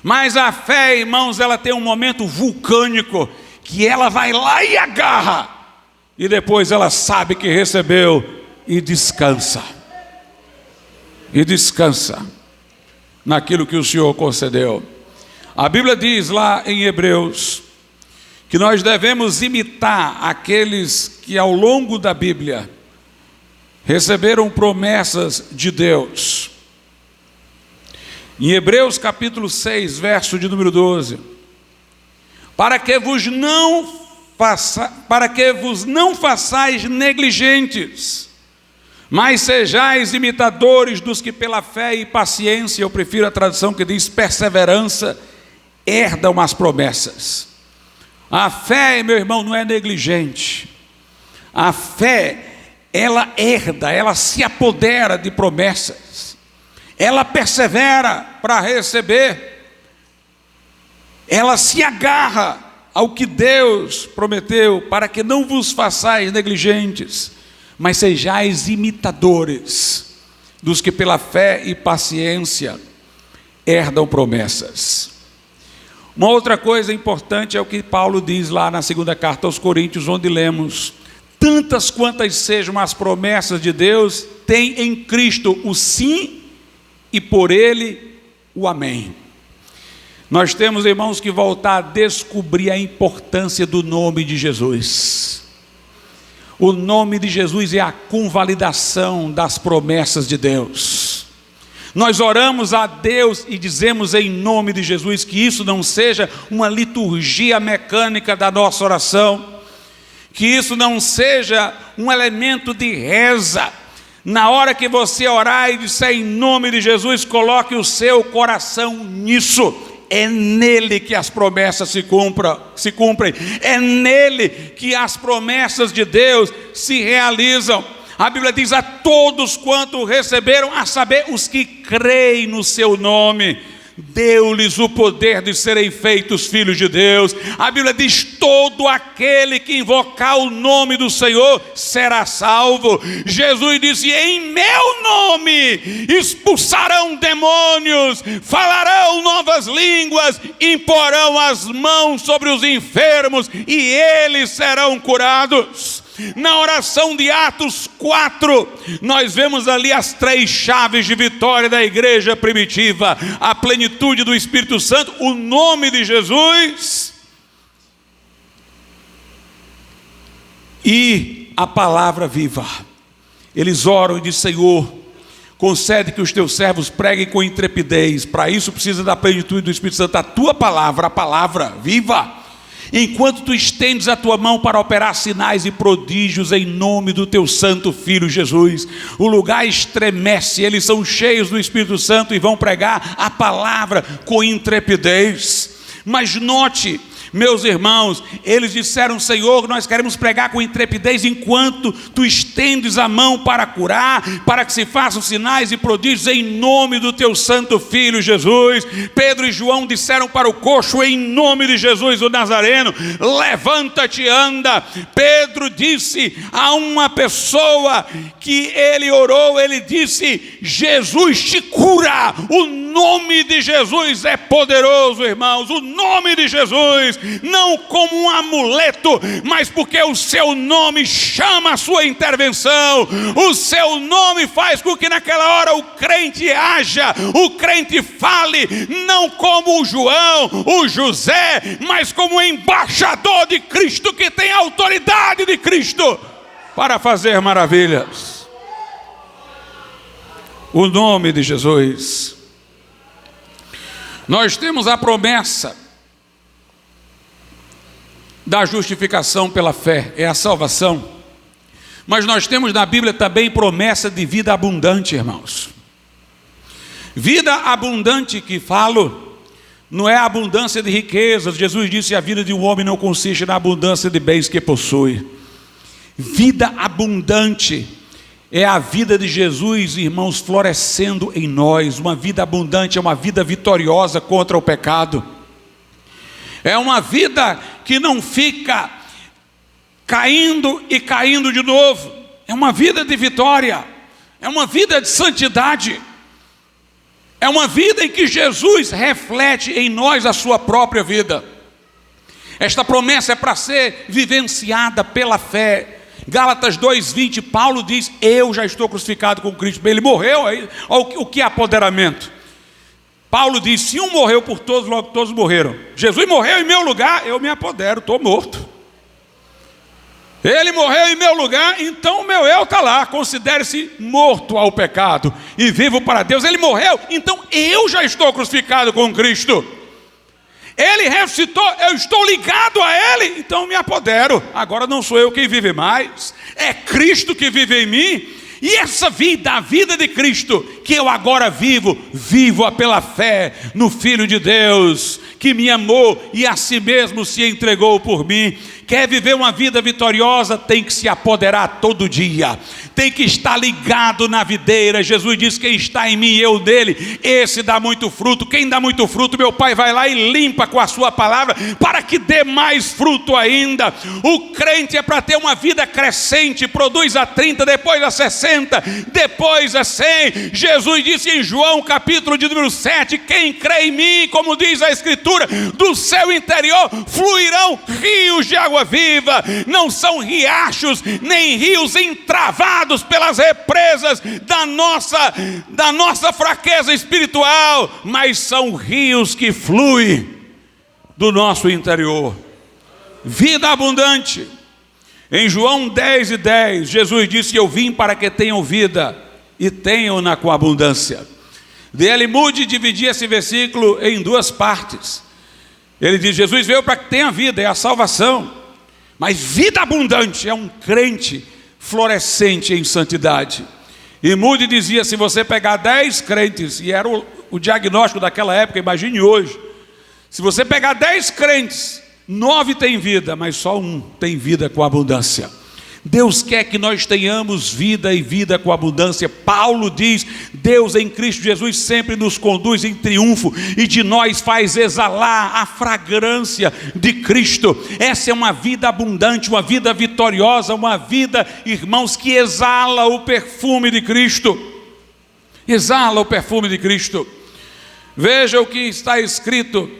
Mas a fé, irmãos, ela tem um momento vulcânico, que ela vai lá e agarra, e depois ela sabe que recebeu e descansa. E descansa naquilo que o Senhor concedeu. A Bíblia diz lá em Hebreus que nós devemos imitar aqueles que ao longo da Bíblia receberam promessas de Deus. Em Hebreus capítulo 6, verso de número 12: para que vos não façais negligentes, mas sejais imitadores dos que pela fé e paciência, eu prefiro a tradução que diz perseverança, herdam as promessas. A fé, meu irmão, não é negligente. A fé, ela herda, ela se apodera de promessas, ela persevera para receber, ela se agarra ao que Deus prometeu, para que não vos façais negligentes, mas sejais imitadores dos que pela fé e paciência herdam promessas. Uma outra coisa importante é o que Paulo diz lá na segunda carta aos Coríntios, onde lemos: tantas quantas sejam as promessas de Deus, tem em Cristo o sim e por ele o amém. Nós temos, irmãos, que voltar a descobrir a importância do nome de Jesus. O nome de Jesus é a convalidação das promessas de Deus. Nós oramos a Deus e dizemos em nome de Jesus, que isso não seja uma liturgia mecânica da nossa oração, que isso não seja um elemento de reza. Na hora que você orar e disser em nome de Jesus, coloque o seu coração nisso. É nele que as promessas se cumprem. É nele que as promessas de Deus se realizam. A Bíblia diz: a todos quanto receberam, a saber, os que creem no seu nome, deu-lhes o poder de serem feitos filhos de Deus. A Bíblia diz: todo aquele que invocar o nome do Senhor será salvo. Jesus disse: em meu nome expulsarão demônios, falarão novas línguas, imporão as mãos sobre os enfermos e eles serão curados. Na oração de Atos 4, nós vemos ali as 3 chaves de vitória da igreja primitiva: a plenitude do Espírito Santo, o nome de Jesus e a palavra viva. Eles oram e dizem: Senhor, concede que os teus servos preguem com intrepidez. Para isso precisa da plenitude do Espírito Santo, a tua palavra, a palavra viva. Enquanto tu estendes a tua mão para operar sinais e prodígios em nome do teu santo Filho Jesus, o lugar estremece. Eles são cheios do Espírito Santo e vão pregar a palavra com intrepidez. Mas note, meus irmãos, eles disseram: Senhor, nós queremos pregar com intrepidez enquanto tu estendes a mão para curar, para que se façam sinais e prodígios em nome do teu santo Filho Jesus. Pedro e João disseram para o coxo: em nome de Jesus o Nazareno, levanta-te e anda. Pedro disse a uma pessoa que ele orou, ele disse: Jesus te cura. O nome de Jesus é poderoso, irmãos. O nome de Jesus, não como um amuleto, mas porque o seu nome chama a sua intervenção. O seu nome faz com que naquela hora o crente haja, o crente fale, não como o João, o José, mas como o embaixador de Cristo, que tem a autoridade de Cristo para fazer maravilhas. O nome de Jesus. Nós temos a promessa da justificação pela fé, é a salvação. Mas nós temos na Bíblia também promessa de vida abundante, irmãos. Vida abundante que falo, não é a abundância de riquezas. Jesus disse: a vida de um homem não consiste na abundância de bens que possui. Vida abundante é a vida de Jesus, irmãos, florescendo em nós. Uma vida abundante é uma vida vitoriosa contra o pecado. É uma vida que não fica caindo e caindo de novo. É uma vida de vitória. É uma vida de santidade. É uma vida em que Jesus reflete em nós a sua própria vida. Esta promessa é para ser vivenciada pela fé. Gálatas 2:20, Paulo diz: eu já estou crucificado com Cristo. Ele morreu, olha o que é apoderamento. Paulo diz: se um morreu por todos, logo todos morreram. Jesus morreu em meu lugar, eu me apodero, estou morto. Ele morreu em meu lugar, então o meu eu está lá. Considere-se morto ao pecado e vivo para Deus. Ele morreu, então eu já estou crucificado com Cristo. Ele ressuscitou, eu estou ligado a Ele, então me apodero. Agora não sou eu quem vive mais, é Cristo que vive em mim. E essa vida, a vida de Cristo, que eu agora vivo-a pela fé no Filho de Deus, que me amou e a si mesmo se entregou por mim. Quer viver uma vida vitoriosa, tem que se apoderar todo dia, tem que estar ligado na videira. Jesus disse: quem está em mim e eu nele, esse dá muito fruto. Quem dá muito fruto, meu Pai vai lá e limpa com a sua palavra, para que dê mais fruto ainda. O crente é para ter uma vida crescente, produz a 30, depois a 60, depois a 100. Jesus disse em João capítulo de número 7, quem crê em mim, como diz a Escritura, Escritura, do seu interior fluirão rios de água viva. Não são riachos, nem rios entravados pelas represas da nossa fraqueza espiritual, mas são rios que fluem do nosso interior. Vida abundante. Em João 10:10, Jesus disse que eu vim para que tenham vida e tenham-na com abundância. D.L. Moody dividia esse versículo em duas partes. Ele diz: Jesus veio para que tenha vida, é a salvação. Mas vida abundante é um crente florescente em santidade. E Moody dizia: se você pegar 10 crentes, e era o diagnóstico daquela época, imagine hoje. Se você pegar 10 crentes, 9 têm vida, mas só um tem vida com abundância. Deus quer que nós tenhamos vida e vida com abundância. Paulo diz: Deus em Cristo Jesus sempre nos conduz em triunfo e de nós faz exalar a fragrância de Cristo. Essa é uma vida abundante, uma vida vitoriosa, uma vida, irmãos, que exala o perfume de Cristo. Exala o perfume de Cristo. Veja o que está escrito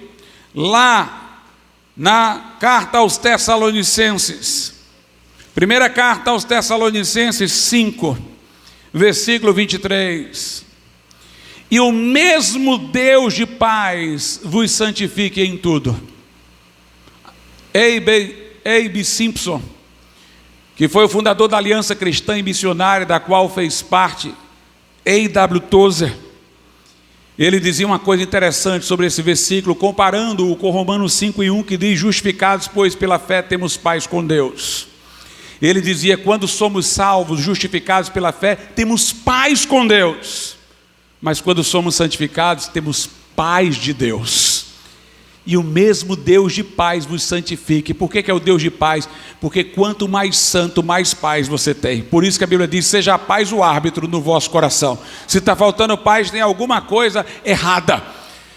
lá na carta aos Tessalonicenses. Primeira carta aos Tessalonicenses 5, versículo 23. E o mesmo Deus de paz vos santifique em tudo. A.B. Simpson, que foi o fundador da Aliança Cristã e Missionária, da qual fez parte A.W. Tozer, ele dizia uma coisa interessante sobre esse versículo, comparando-o com Romanos 5:1, que diz: justificados, pois pela fé temos paz com Deus. Ele dizia: quando somos salvos, justificados pela fé, temos paz com Deus. Mas quando somos santificados, temos paz de Deus. E o mesmo Deus de paz vos santifique. Por que é o Deus de paz? Porque quanto mais santo, mais paz você tem. Por isso que a Bíblia diz: seja a paz o árbitro no vosso coração. Se está faltando paz, tem alguma coisa errada.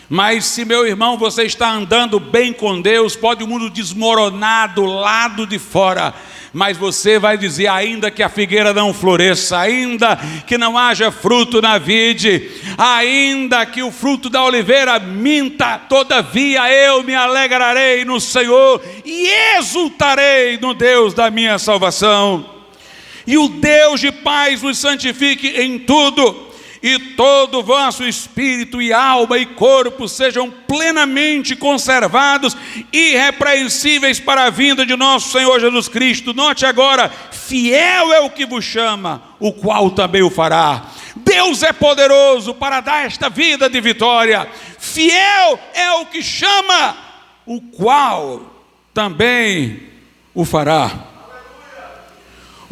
Mas se, meu irmão, você está andando bem com Deus, pode o mundo desmoronar do lado de fora, mas você vai dizer: ainda que a figueira não floresça, ainda que não haja fruto na vide, ainda que o fruto da oliveira minta, todavia eu me alegrarei no Senhor e exultarei no Deus da minha salvação. E o Deus de paz vos santifique em tudo, e todo o vosso espírito e alma e corpo sejam plenamente conservados, irrepreensíveis para a vinda de nosso Senhor Jesus Cristo. Note agora: fiel é o que vos chama, o qual também o fará. Deus é poderoso para dar esta vida de vitória. Fiel é o que chama, o qual também o fará.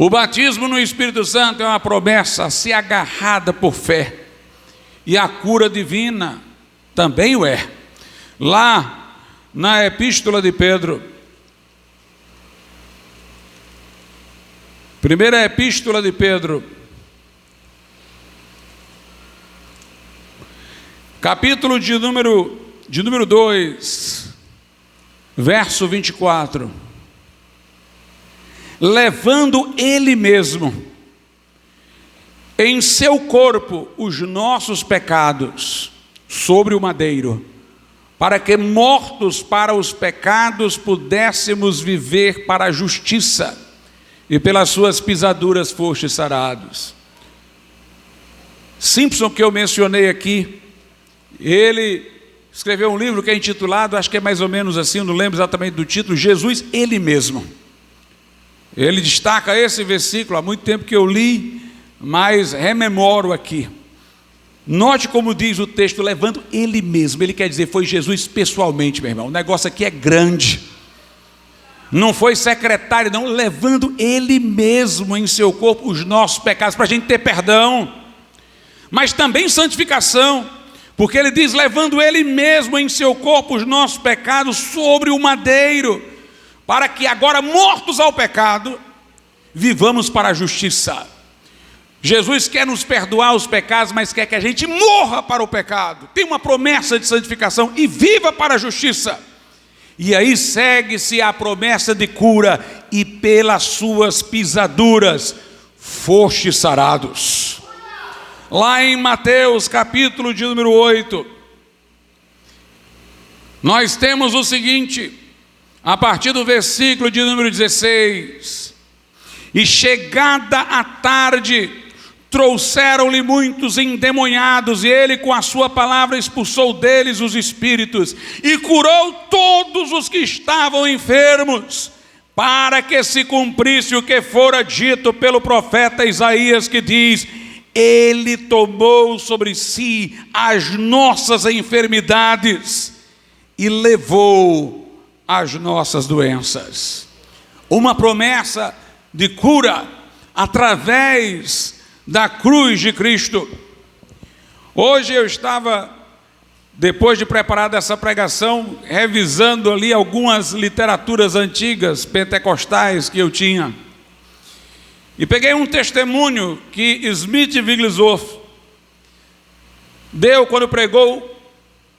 O batismo no Espírito Santo é uma promessa a ser agarrada por fé. E a cura divina também o é. Lá na Epístola de Pedro, primeira Epístola de Pedro, capítulo de número 2, verso 24. Levando ele mesmo em seu corpo os nossos pecados sobre o madeiro, para que mortos para os pecados pudéssemos viver para a justiça, e pelas suas pisaduras fostes sarados. Simpson, que eu mencionei aqui, ele escreveu um livro que é intitulado, acho que é mais ou menos assim, eu não lembro exatamente do título, Jesus, Ele Mesmo. Ele destaca esse versículo, há muito tempo que eu li, mas rememoro aqui. Note como diz o texto: levando ele mesmo. Ele quer dizer, foi Jesus pessoalmente, meu irmão. O negócio aqui é grande. Não foi secretário, não. Levando ele mesmo em seu corpo os nossos pecados, para a gente ter perdão, mas também santificação. Porque ele diz: levando ele mesmo em seu corpo os nossos pecados sobre o madeiro, para que agora, mortos ao pecado, vivamos para a justiça. Jesus quer nos perdoar os pecados, mas quer que a gente morra para o pecado, tem uma promessa de santificação e viva para a justiça. E aí segue-se a promessa de cura: e pelas suas pisaduras fostes sarados. Lá em Mateus capítulo de número 8, nós temos o seguinte, a partir do versículo de número 16: e chegada a tarde, trouxeram-lhe muitos endemoniados, e ele com a sua palavra expulsou deles os espíritos, e curou todos os que estavam enfermos, para que se cumprisse o que fora dito pelo profeta Isaías, que diz: ele tomou sobre si as nossas enfermidades e levou as nossas doenças. Uma promessa de cura através da cruz de Cristo. Hoje eu estava, depois de preparar essa pregação, revisando ali algumas literaturas antigas, pentecostais, que eu tinha. E peguei um testemunho que Smith Wigglesworth deu quando pregou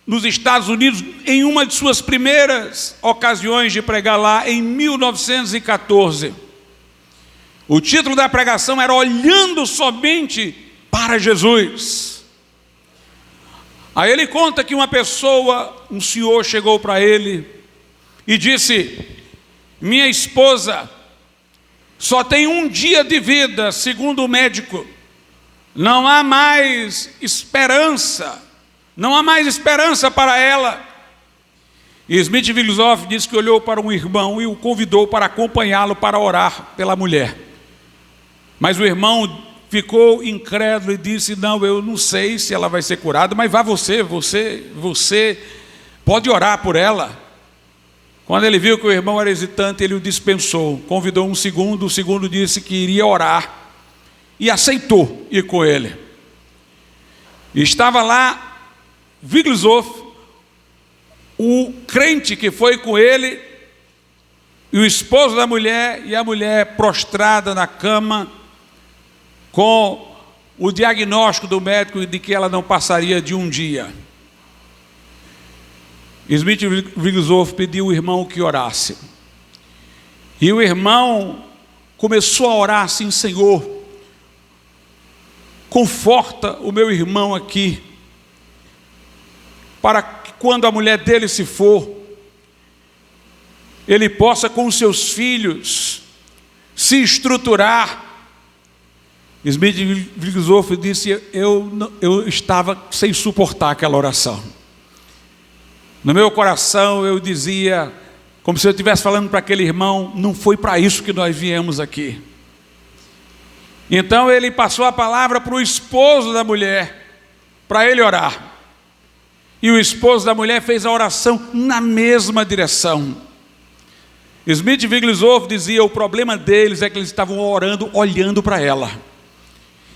nos Estados Unidos, em uma de suas primeiras ocasiões de pregar lá, em 1914. O título da pregação era Olhando Somente para Jesus. Aí ele conta que uma pessoa, um senhor, chegou para ele e disse: minha esposa só tem um dia de vida, segundo o médico. Não há mais esperança. Não há mais esperança para ela. E Smith Wigglesworth disse que olhou para um irmão e o convidou para acompanhá-lo para orar pela mulher. Mas o irmão ficou incrédulo e disse: não, eu não sei se ela vai ser curada, mas vá você pode orar por ela. Quando ele viu que o irmão era hesitante, ele o dispensou, convidou um segundo, o segundo disse que iria orar e aceitou ir com ele. E estava lá Wigglesworth, o crente que foi com ele, e o esposo da mulher, e a mulher prostrada na cama, com o diagnóstico do médico de que ela não passaria de um dia. Smith Wigglesworth pediu ao irmão que orasse. E o irmão começou a orar assim: Senhor, conforta o meu irmão aqui, para que quando a mulher dele se for, ele possa com os seus filhos se estruturar. Smith Wigglesworth disse: eu estava sem suportar aquela oração. No meu coração eu dizia, como se eu estivesse falando para aquele irmão: não foi para isso que nós viemos aqui. Então ele passou a palavra para o esposo da mulher, para ele orar. E o esposo da mulher fez a oração na mesma direção. Smith Wigglesworth dizia: o problema deles é que eles estavam orando, olhando para ela.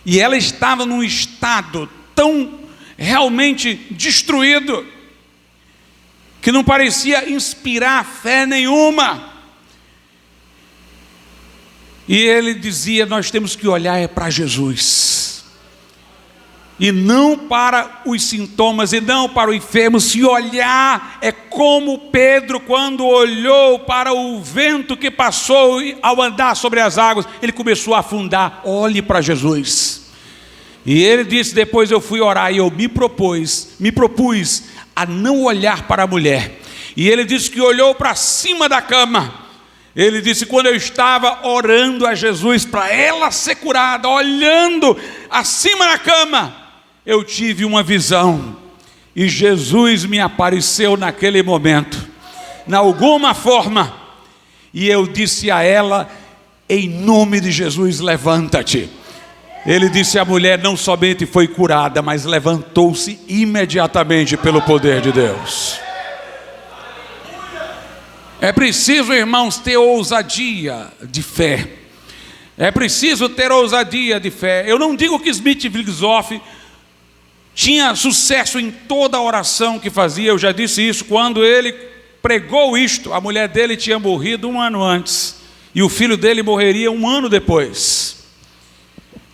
E ela estava num estado tão realmente destruído, que não parecia inspirar fé nenhuma. E ele dizia: nós temos que olhar para Jesus, e não para os sintomas, e não para o enfermo. Se olhar, é como Pedro, quando olhou para o vento que passou ao andar sobre as águas, ele começou a afundar. Olhe para Jesus. E ele disse: depois eu fui orar e eu me propus a não olhar para a mulher. E ele disse que olhou para cima da cama. Ele disse: quando eu estava orando a Jesus para ela ser curada, olhando acima da cama, eu tive uma visão, e Jesus me apareceu naquele momento, de alguma forma, e eu disse a ela: em nome de Jesus, levanta-te. Ele disse: a mulher não somente foi curada, mas levantou-se imediatamente pelo poder de Deus. É preciso, irmãos, ter ousadia de fé. É preciso ter ousadia de fé. Eu não digo que Smith Wigglesworth tinha sucesso em toda a oração que fazia. Eu já disse isso. Quando ele pregou isto, a mulher dele tinha morrido 1 ano antes, e o filho dele morreria 1 ano depois.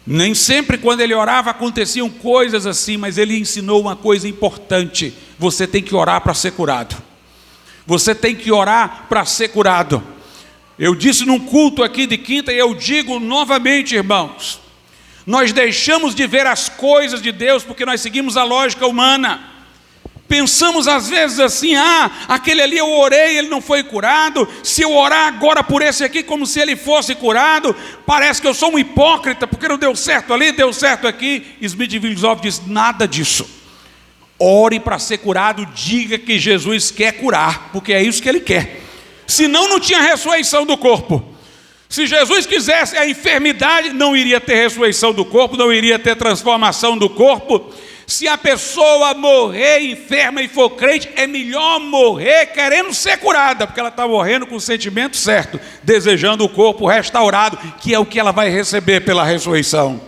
Nem sempre quando ele orava aconteciam coisas assim, mas ele ensinou uma coisa importante: você tem que orar para ser curado. Você tem que orar para ser curado. Eu disse num culto aqui de quinta, e eu digo novamente, irmãos: nós deixamos de ver as coisas de Deus porque nós seguimos a lógica humana. Pensamos às vezes assim: aquele ali eu orei, ele não foi curado. Se eu orar agora por esse aqui como se ele fosse curado, parece que eu sou um hipócrita, porque não deu certo ali, deu certo aqui. Smith Wigglesworth diz: nada disso. Ore para ser curado, diga que Jesus quer curar, porque é isso que ele quer. Senão não tinha ressurreição do corpo. Se Jesus quisesse a enfermidade, não iria ter ressurreição do corpo, não iria ter transformação do corpo. Se a pessoa morrer enferma e for crente, é melhor morrer querendo ser curada, porque ela está morrendo com o sentimento certo, desejando o corpo restaurado, que é o que ela vai receber pela ressurreição.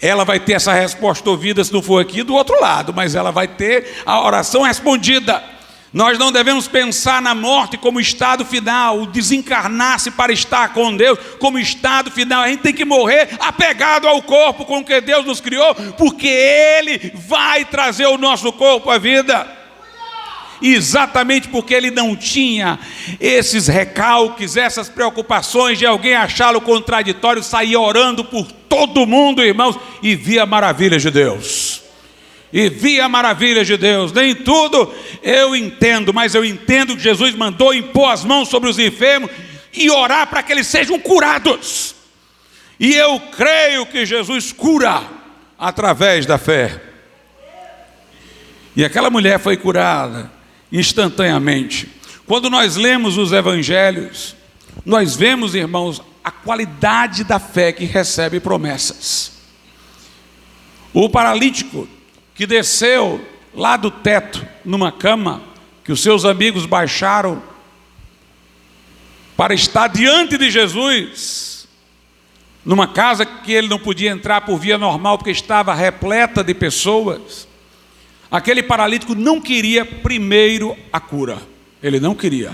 Ela vai ter essa resposta ouvida, se não for aqui, do outro lado, mas ela vai ter a oração respondida. Nós não devemos pensar na morte como estado final, o desencarnar-se para estar com Deus como estado final. A gente tem que morrer apegado ao corpo com que Deus nos criou, porque Ele vai trazer o nosso corpo à vida. Exatamente porque ele não tinha esses recalques, essas preocupações de alguém achá-lo contraditório, saía orando por todo mundo, irmãos, e via maravilhas de Deus. E via maravilhas de Deus. Nem tudo eu entendo, mas eu entendo que Jesus mandou impor as mãos sobre os enfermos e orar para que eles sejam curados. E eu creio que Jesus cura através da fé. E aquela mulher foi curada instantaneamente. Quando nós lemos os evangelhos, nós vemos, irmãos, a qualidade da fé que recebe promessas. O paralítico que desceu lá do teto, numa cama, que os seus amigos baixaram para estar diante de Jesus, numa casa que ele não podia entrar por via normal, porque estava repleta de pessoas. Aquele paralítico não queria primeiro a cura, ele não queria.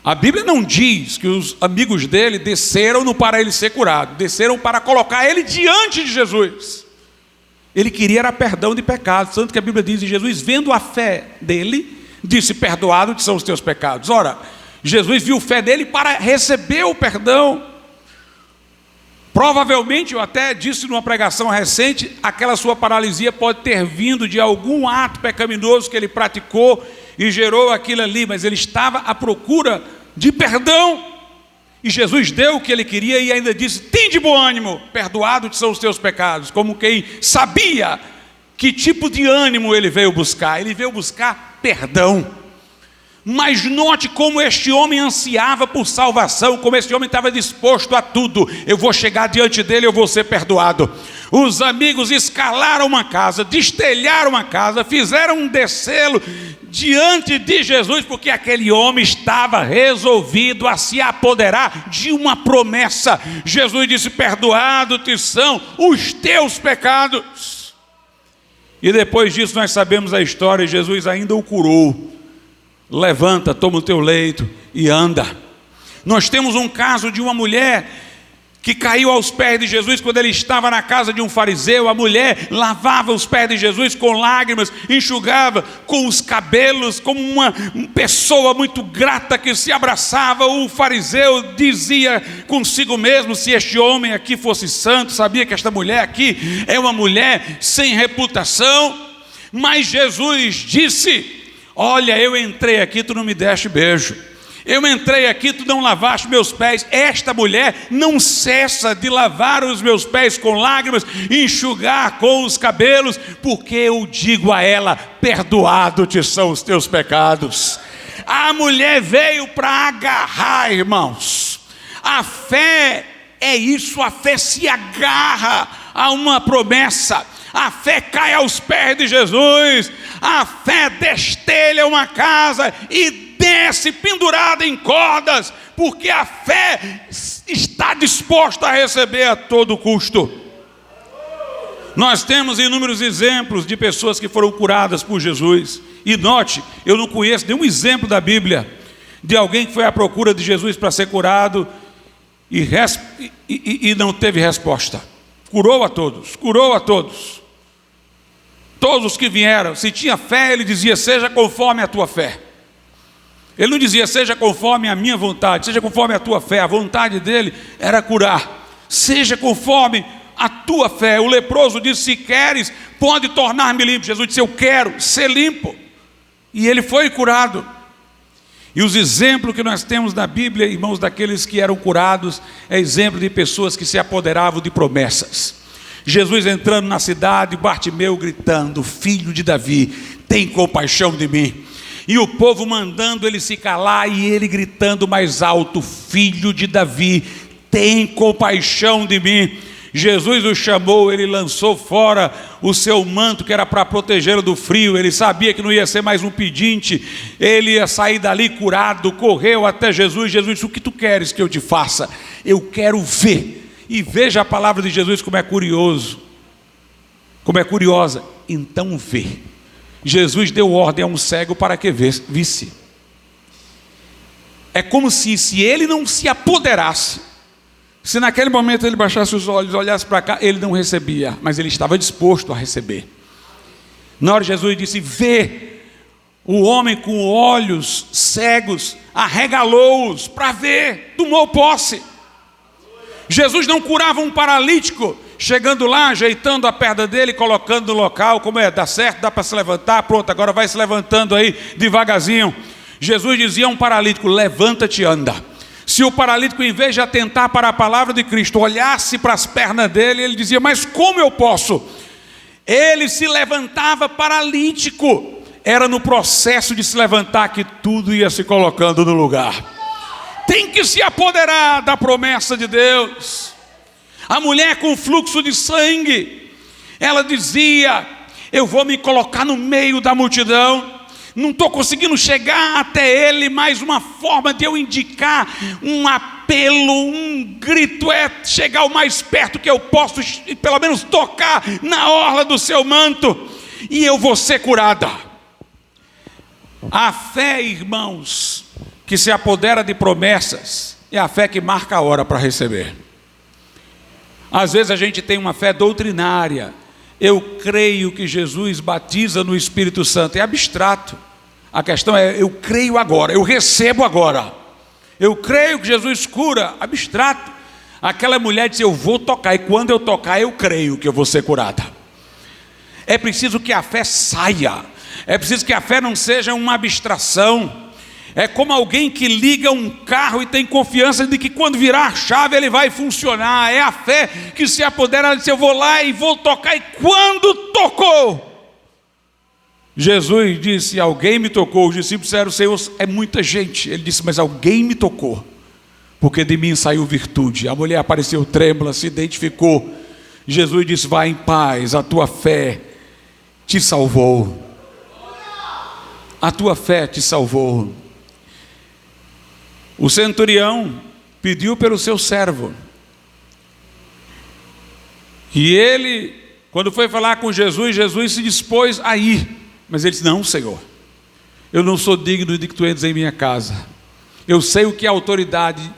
A Bíblia não diz que os amigos dele desceram para ele ser curado, desceram para colocar ele diante de Jesus. Ele queria era perdão de pecados, tanto que a Bíblia diz: Jesus, vendo a fé dele, disse: perdoados são os teus pecados. Ora, Jesus viu a fé dele para receber o perdão. Provavelmente, eu até disse numa pregação recente, aquela sua paralisia pode ter vindo de algum ato pecaminoso que ele praticou e gerou aquilo ali, mas ele estava à procura de perdão. E Jesus deu o que ele queria e ainda disse: tem de bom ânimo, perdoados são os teus pecados. Como quem sabia que tipo de ânimo ele veio buscar. Ele veio buscar perdão. Mas note como este homem ansiava por salvação, como este homem estava disposto a tudo. Eu vou chegar diante dele, eu vou ser perdoado. Os amigos escalaram uma casa, destelharam uma casa, fizeram descê-lo diante de Jesus, porque aquele homem estava resolvido a se apoderar de uma promessa. Jesus disse: perdoado te são os teus pecados. E depois disso nós sabemos a história. Jesus ainda o curou. Levanta, toma o teu leito e anda. Nós temos um caso de uma mulher que caiu aos pés de Jesus quando ele estava na casa de um fariseu. A mulher lavava os pés de Jesus com lágrimas, enxugava com os cabelos, como uma pessoa muito grata que se abraçava. O fariseu dizia consigo mesmo: se este homem aqui fosse santo, sabia que esta mulher aqui é uma mulher sem reputação. Mas Jesus disse: olha, eu entrei aqui, tu não me deste beijo. Eu entrei aqui, tu não lavaste meus pés. Esta mulher não cessa de lavar os meus pés com lágrimas, enxugar com os cabelos, porque eu digo a ela: perdoado te são os teus pecados. A mulher veio para agarrar, irmãos. A fé é isso, a fé se agarra a uma promessa. A fé cai aos pés de Jesus. A fé destelha uma casa e desce pendurada em cordas, porque a fé está disposta a receber a todo custo. Nós temos inúmeros exemplos de pessoas que foram curadas por Jesus. E note, eu não conheço nenhum exemplo da Bíblia de alguém que foi à procura de Jesus para ser curado e não teve resposta. Curou a todos, curou a todos. Todos os que vieram, se tinha fé, ele dizia: seja conforme a tua fé. Ele não dizia: seja conforme a minha vontade, seja conforme a tua fé. A vontade dele era curar. Seja conforme a tua fé. O leproso disse: se queres, pode tornar-me limpo. Jesus disse: eu quero ser limpo. E ele foi curado. E os exemplos que nós temos na Bíblia, irmãos, daqueles que eram curados, é exemplo de pessoas que se apoderavam de promessas. Jesus entrando na cidade, Bartimeu gritando: filho de Davi, tem compaixão de mim. E o povo mandando ele se calar, e ele gritando mais alto: filho de Davi, tem compaixão de mim. Jesus o chamou, ele lançou fora o seu manto, que era para protegê-lo do frio. Ele sabia que não ia ser mais um pedinte, ele ia sair dali curado. Correu até Jesus. Jesus disse: o que tu queres que eu te faça? Eu quero ver. E veja a palavra de Jesus como é curioso, como é curiosa. Então vê. Jesus deu ordem a um cego para que visse. É como se ele não se apoderasse, se naquele momento ele baixasse os olhos, olhasse para cá, ele não recebia, mas ele estava disposto a receber. Na hora Jesus disse: vê. O homem com olhos cegos arregalou-os para ver, tomou posse. Jesus não curava um paralítico, chegando lá, ajeitando a perna dele, colocando no local, como dá certo, dá para se levantar, pronto, agora vai se levantando aí devagarzinho. Jesus dizia a um paralítico: levanta-te e anda. Se o paralítico, em vez de atentar para a palavra de Cristo, olhasse para as pernas dele, ele dizia: mas como eu posso? Ele se levantava paralítico. Era no processo de se levantar que tudo ia se colocando no lugar. Tem que se apoderar da promessa de Deus. A mulher com fluxo de sangue, ela dizia: eu vou me colocar no meio da multidão, não estou conseguindo chegar até ele, mas uma forma de eu indicar um apelo, um grito, é chegar o mais perto que eu posso, e pelo menos tocar na orla do seu manto, e eu vou ser curada. A fé, irmãos, que se apodera de promessas, é a fé que marca a hora para receber. Às vezes a gente tem uma fé doutrinária. Eu creio que Jesus batiza no Espírito Santo. É abstrato. A questão é: eu creio agora, eu recebo agora. Eu creio que Jesus cura. Abstrato. Aquela mulher disse: eu vou tocar, e quando eu tocar, eu creio que eu vou ser curada. É preciso que a fé saia. É preciso que a fé não seja uma abstração. É como alguém que liga um carro e tem confiança de que quando virar a chave ele vai funcionar. É a fé que se apodera. Ela disse: eu vou lá e vou tocar, e quando tocou, Jesus disse: alguém me tocou. Os discípulos disseram: Senhor, é muita gente. Ele disse: mas alguém me tocou, porque de mim saiu virtude. A mulher apareceu trêmula, se identificou. Jesus disse: vai em paz, a tua fé te salvou. A tua fé te salvou. O centurião pediu pelo seu servo, e ele, quando foi falar com Jesus, Jesus se dispôs a ir, mas ele disse: não, Senhor, eu não sou digno de que tu entres em minha casa. Eu sei o que é autoridade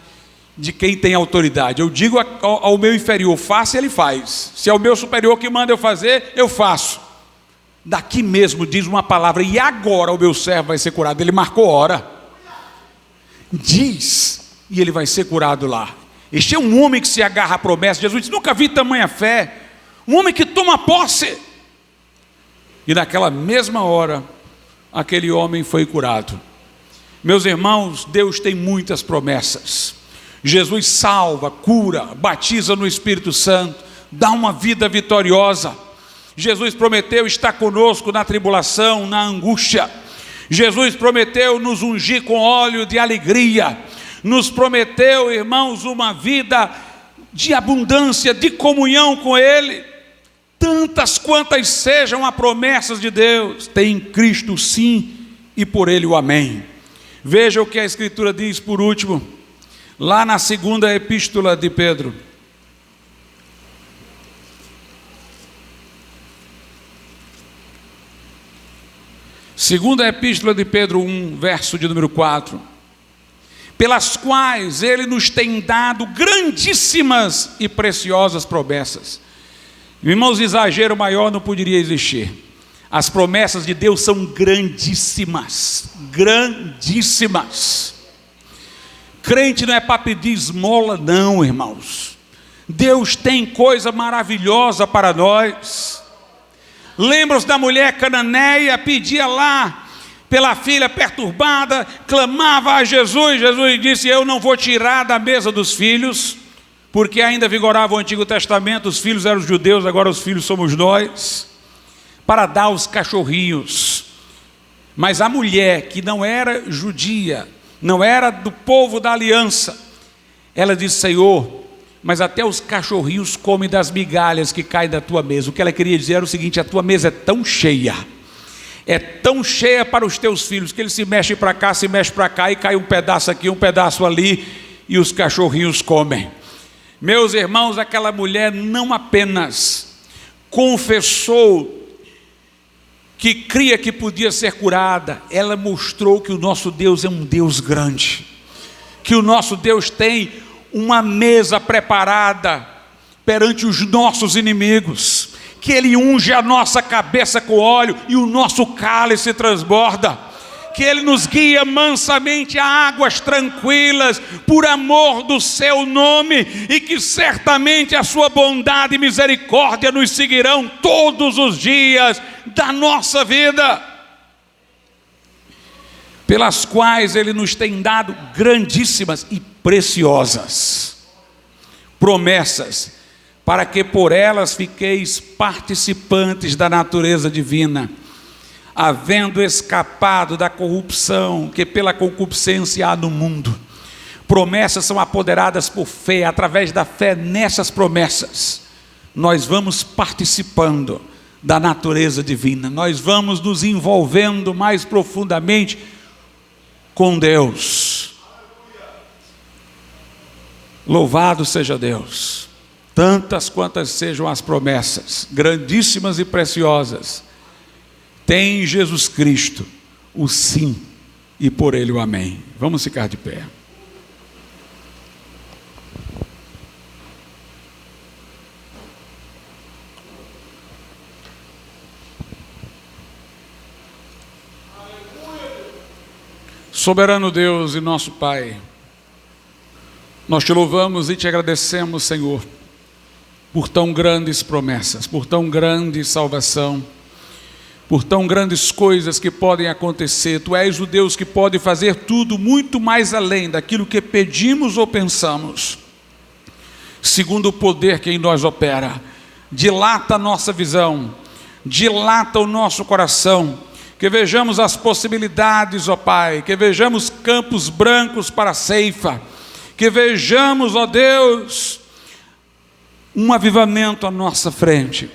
de quem tem autoridade. Eu digo ao meu inferior: faça, ele faz. Se é o meu superior que manda eu fazer, eu faço. Daqui mesmo diz uma palavra: e agora o meu servo vai ser curado. Ele marcou hora. Diz, e ele vai ser curado lá. Este é um homem que se agarra à promessa. Jesus disse: nunca vi tamanha fé. Um homem que toma posse. E naquela mesma hora, aquele homem foi curado. Meus irmãos, Deus tem muitas promessas. Jesus salva, cura, batiza no Espírito Santo, dá uma vida vitoriosa. Jesus prometeu estar conosco na tribulação, na angústia. Jesus prometeu nos ungir com óleo de alegria. Nos prometeu, irmãos, uma vida de abundância, de comunhão com Ele. Tantas quantas sejam as promessas de Deus, tem em Cristo sim, e por Ele o amém. Veja o que a Escritura diz por último, lá na segunda epístola de Pedro. Segunda epístola de Pedro 1, verso de número 4. Pelas quais Ele nos tem dado grandíssimas e preciosas promessas. Irmãos, exagero maior não poderia existir. As promessas de Deus são grandíssimas. Grandíssimas. Crente não é para pedir esmola não, irmãos. Deus tem coisa maravilhosa para nós. Lembram-se da mulher cananeia, pedia lá pela filha perturbada, clamava a Jesus. Jesus disse: eu não vou tirar da mesa dos filhos, porque ainda vigorava o Antigo Testamento, os filhos eram os judeus, agora os filhos somos nós, para dar aos cachorrinhos. Mas a mulher, que não era judia, não era do povo da aliança, ela disse: Senhor, mas até os cachorrinhos comem das migalhas que caem da tua mesa. O que ela queria dizer era o seguinte: a tua mesa é tão cheia para os teus filhos, que eles se mexem para cá, se mexem para cá, e cai um pedaço aqui, um pedaço ali, e os cachorrinhos comem. Meus irmãos, aquela mulher não apenas confessou que cria que podia ser curada, ela mostrou que o nosso Deus é um Deus grande, que o nosso Deus tem uma mesa preparada perante os nossos inimigos, que Ele unge a nossa cabeça com óleo e o nosso cálice transborda, que Ele nos guia mansamente a águas tranquilas, por amor do Seu nome, e que certamente a Sua bondade e misericórdia nos seguirão todos os dias da nossa vida, pelas quais Ele nos tem dado grandíssimas e preciosas promessas, para que por elas fiqueis participantes da natureza divina, havendo escapado da corrupção que pela concupiscência há no mundo. Promessas são apoderadas por fé. Através da fé nessas promessas, nós vamos participando da natureza divina, nós vamos nos envolvendo mais profundamente com Deus. Louvado seja Deus. Tantas quantas sejam as promessas, grandíssimas e preciosas, tem em Jesus Cristo o sim e por Ele o amém. Vamos ficar de pé. Soberano Deus e nosso Pai, nós te louvamos e te agradecemos, Senhor, por tão grandes promessas, por tão grande salvação, por tão grandes coisas que podem acontecer. Tu és o Deus que pode fazer tudo muito mais além daquilo que pedimos ou pensamos, segundo o poder que em nós opera. Dilata a nossa visão, dilata o nosso coração, que vejamos as possibilidades, ó Pai, que vejamos campos brancos para a ceifa, que vejamos, ó Deus, um avivamento à nossa frente,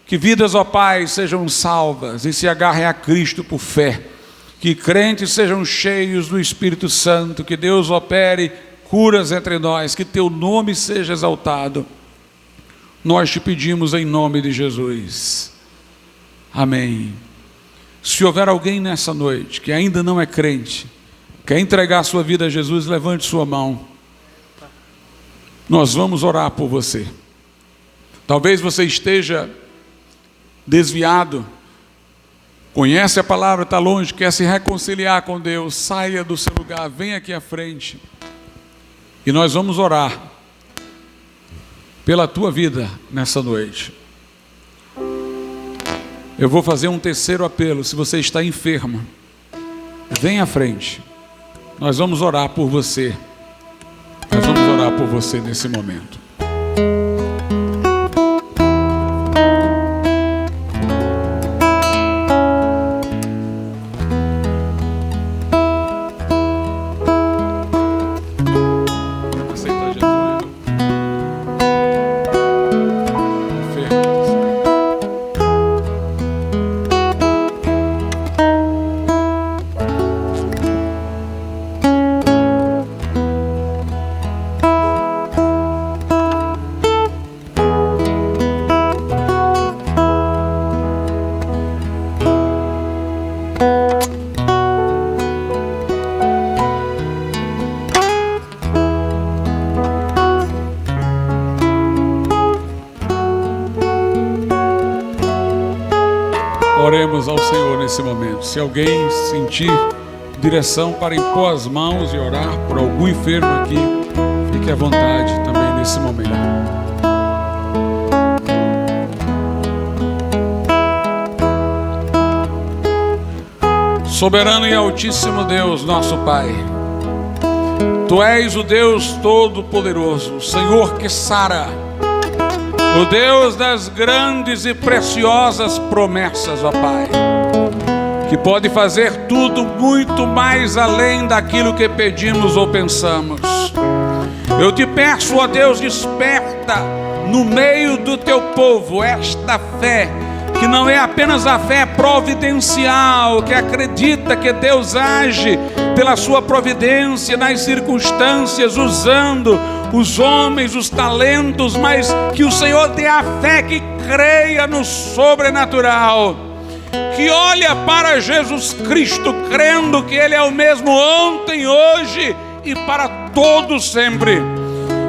que vidas, ó Pai, sejam salvas e se agarrem a Cristo por fé, que crentes sejam cheios do Espírito Santo, que Deus opere curas entre nós, que teu nome seja exaltado. Nós te pedimos em nome de Jesus, amém. Se houver alguém nessa noite que ainda não é crente, quer entregar sua vida a Jesus, levante sua mão. Nós vamos orar por você. Talvez você esteja desviado, conhece a palavra, está longe, quer se reconciliar com Deus. Saia do seu lugar, venha aqui à frente e nós vamos orar pela tua vida nessa noite. Eu vou fazer um terceiro apelo. Se você está enfermo, venha à frente, nós vamos orar por você. Nós vamos orar por você nesse momento. Aceita Jesus. Oremos ao Senhor nesse momento. Se alguém sentir direção para impor as mãos e orar por algum enfermo aqui, fique à vontade também nesse momento. Soberano e altíssimo Deus, nosso Pai, Tu és o Deus Todo-Poderoso, o Senhor que sara, o Deus das grandes e preciosas promessas, ó Pai, que pode fazer tudo muito mais além daquilo que pedimos ou pensamos. Eu te peço, ó Deus, desperta no meio do teu povo esta fé, que não é apenas a fé providencial, que acredita que Deus age pela sua providência nas circunstâncias, usando os homens, os talentos, mas que o Senhor dê a fé que creia no sobrenatural, que olha para Jesus Cristo, crendo que Ele é o mesmo ontem, hoje e para todos sempre.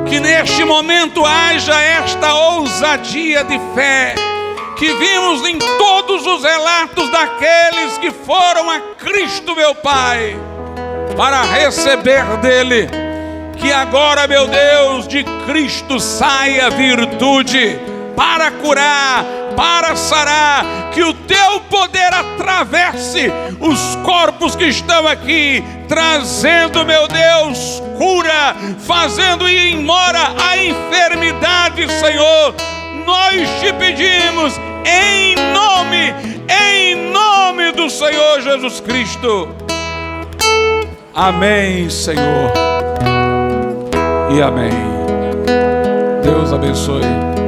Que neste momento haja esta ousadia de fé que vimos em todos os relatos daqueles que foram a Cristo, meu Pai, para receber dele. Que agora, meu Deus, de Cristo saia virtude para curar, para sarar, que o teu poder atravesse os corpos que estão aqui, trazendo, meu Deus, cura, fazendo ir embora a enfermidade, Senhor. Nós te pedimos em nome do Senhor Jesus Cristo. Amém, Senhor, e amém. Deus abençoe.